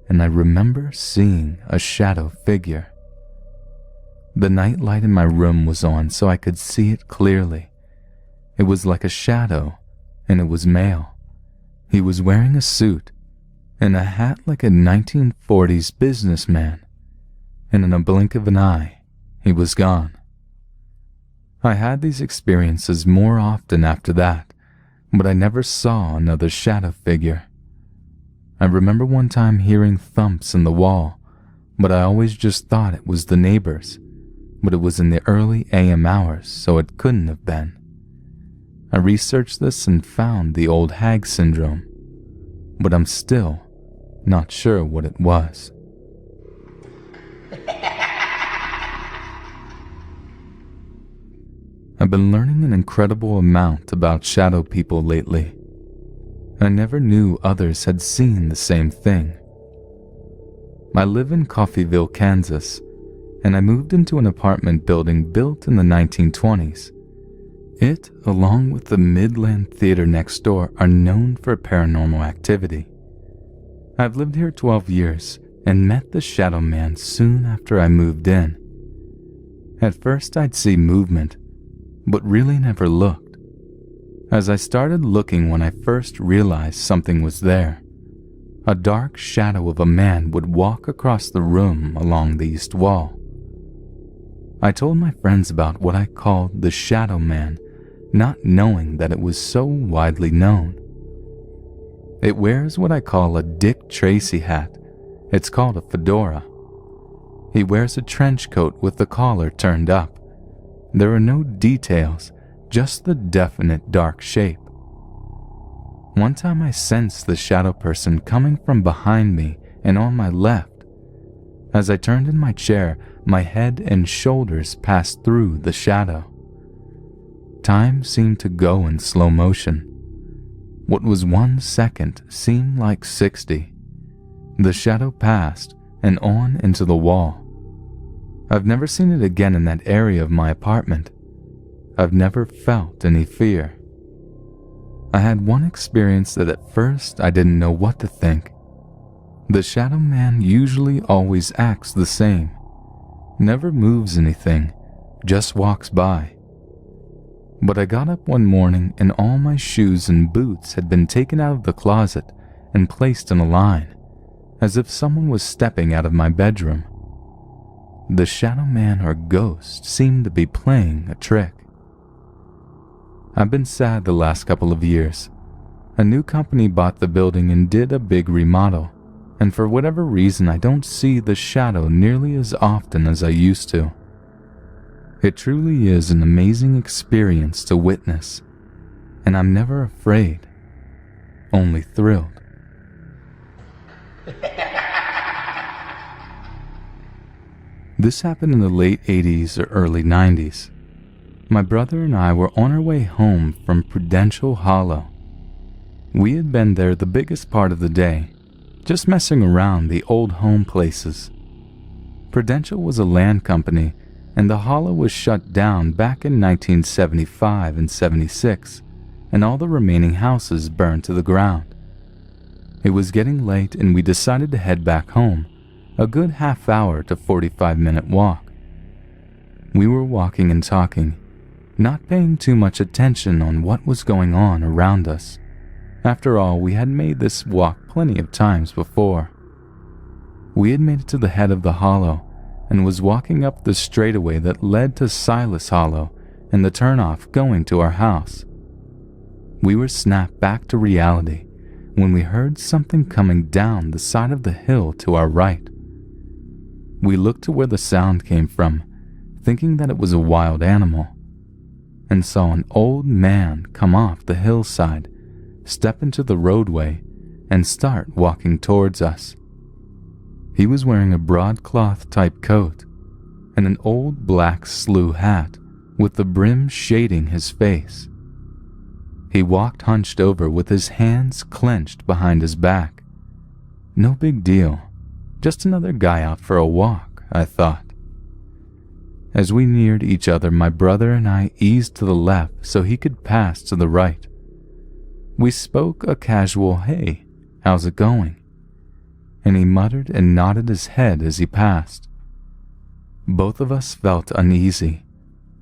and I remember seeing a shadow figure. The night light in my room was on so I could see it clearly. It was like a shadow, and it was male. He was wearing a suit and a hat like a 1940s businessman, and in a blink of an eye, he was gone. I had these experiences more often after that, but I never saw another shadow figure. I remember one time hearing thumps in the wall, but I always just thought it was the neighbors, but it was in the early AM hours, so it couldn't have been. I researched this and found the old hag syndrome, but I'm still not sure what it was. I've been learning an incredible amount about shadow people lately. I never knew others had seen the same thing. I live in Coffeyville, Kansas, and I moved into an apartment building built in the 1920s. It, along with the Midland Theater next door, are known for paranormal activity. I've lived here 12 years and met the Shadow Man soon after I moved in. At first I'd see movement, but really never looked. As I started looking when I first realized something was there, a dark shadow of a man would walk across the room along the east wall. I told my friends about what I called the Shadow Man, not knowing that it was so widely known. It wears what I call a Dick Tracy hat. It's called a fedora. He wears a trench coat with the collar turned up. There are no details, just the definite dark shape. One time I sensed the shadow person coming from behind me and on my left. As I turned in my chair, my head and shoulders passed through the shadow. Time seemed to go in slow motion. What was 1 second seemed like 60. The shadow passed and on into the wall. I've never seen it again in that area of my apartment. I've never felt any fear. I had one experience that at first I didn't know what to think. The Shadow Man usually always acts the same. Never moves anything, just walks by. But I got up one morning and all my shoes and boots had been taken out of the closet and placed in a line, as if someone was stepping out of my bedroom. The Shadow Man or ghost seemed to be playing a trick. I've been sad the last couple of years. A new company bought the building and did a big remodel, and for whatever reason I don't see the shadow nearly as often as I used to. It truly is an amazing experience to witness, and I'm never afraid, only thrilled. This happened in the late 80s or early 90s. My brother and I were on our way home from Prudential Hollow. We had been there the biggest part of the day, just messing around the old home places. Prudential was a land company, and the Hollow was shut down back in 1975 and 76, and all the remaining houses burned to the ground. It was getting late, and we decided to head back home, a good half-hour to 45-minute walk. We were walking and talking, not paying too much attention on what was going on around us. After all, we had made this walk plenty of times before. We had made it to the head of the hollow and was walking up the straightaway that led to Silas Hollow and the turnoff going to our house. We were snapped back to reality when we heard something coming down the side of the hill to our right. We looked to where the sound came from, thinking that it was a wild animal, and saw an old man come off the hillside, step into the roadway, and start walking towards us. He was wearing a broadcloth type coat and an old black slew hat with the brim shading his face. He walked hunched over with his hands clenched behind his back. No big deal, just another guy out for a walk, I thought. As we neared each other, my brother and I eased to the left so he could pass to the right. We spoke a casual, "Hey, how's it going?" and he muttered and nodded his head as he passed. Both of us felt uneasy,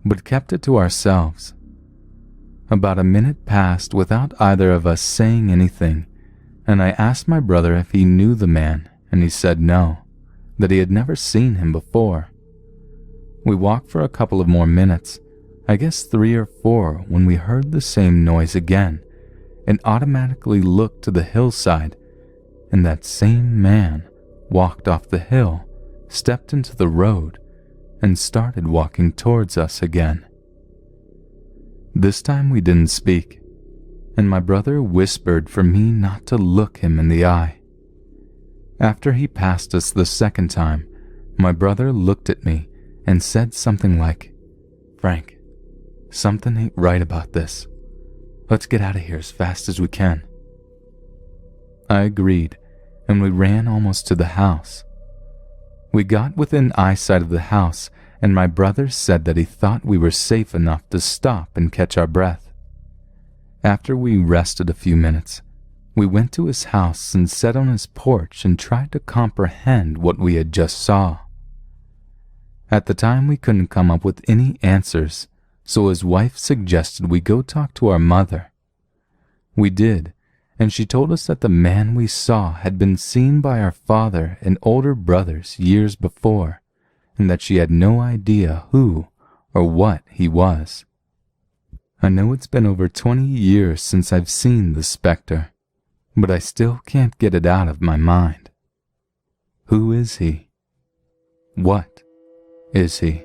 but kept it to ourselves. About a minute passed without either of us saying anything, and I asked my brother if he knew the man, and he said no, that he had never seen him before. We walked for a couple of more minutes, I guess 3 or 4, when we heard the same noise again, and automatically looked to the hillside, and that same man walked off the hill, stepped into the road, and started walking towards us again. This time we didn't speak, and my brother whispered for me not to look him in the eye. After he passed us the second time, my brother looked at me and said something like, "Frank, something ain't right about this. Let's get out of here as fast as we can." I agreed, and we ran almost to the house. We got within eyesight of the house, and my brother said that he thought we were safe enough to stop and catch our breath. After we rested a few minutes, we went to his house and sat on his porch and tried to comprehend what we had just saw. At the time, we couldn't come up with any answers, so his wife suggested we go talk to our mother. We did, and she told us that the man we saw had been seen by our father and older brothers years before, and that she had no idea who or what he was. I know it's been over 20 years since I've seen the specter, but I still can't get it out of my mind. Who is he? What is he?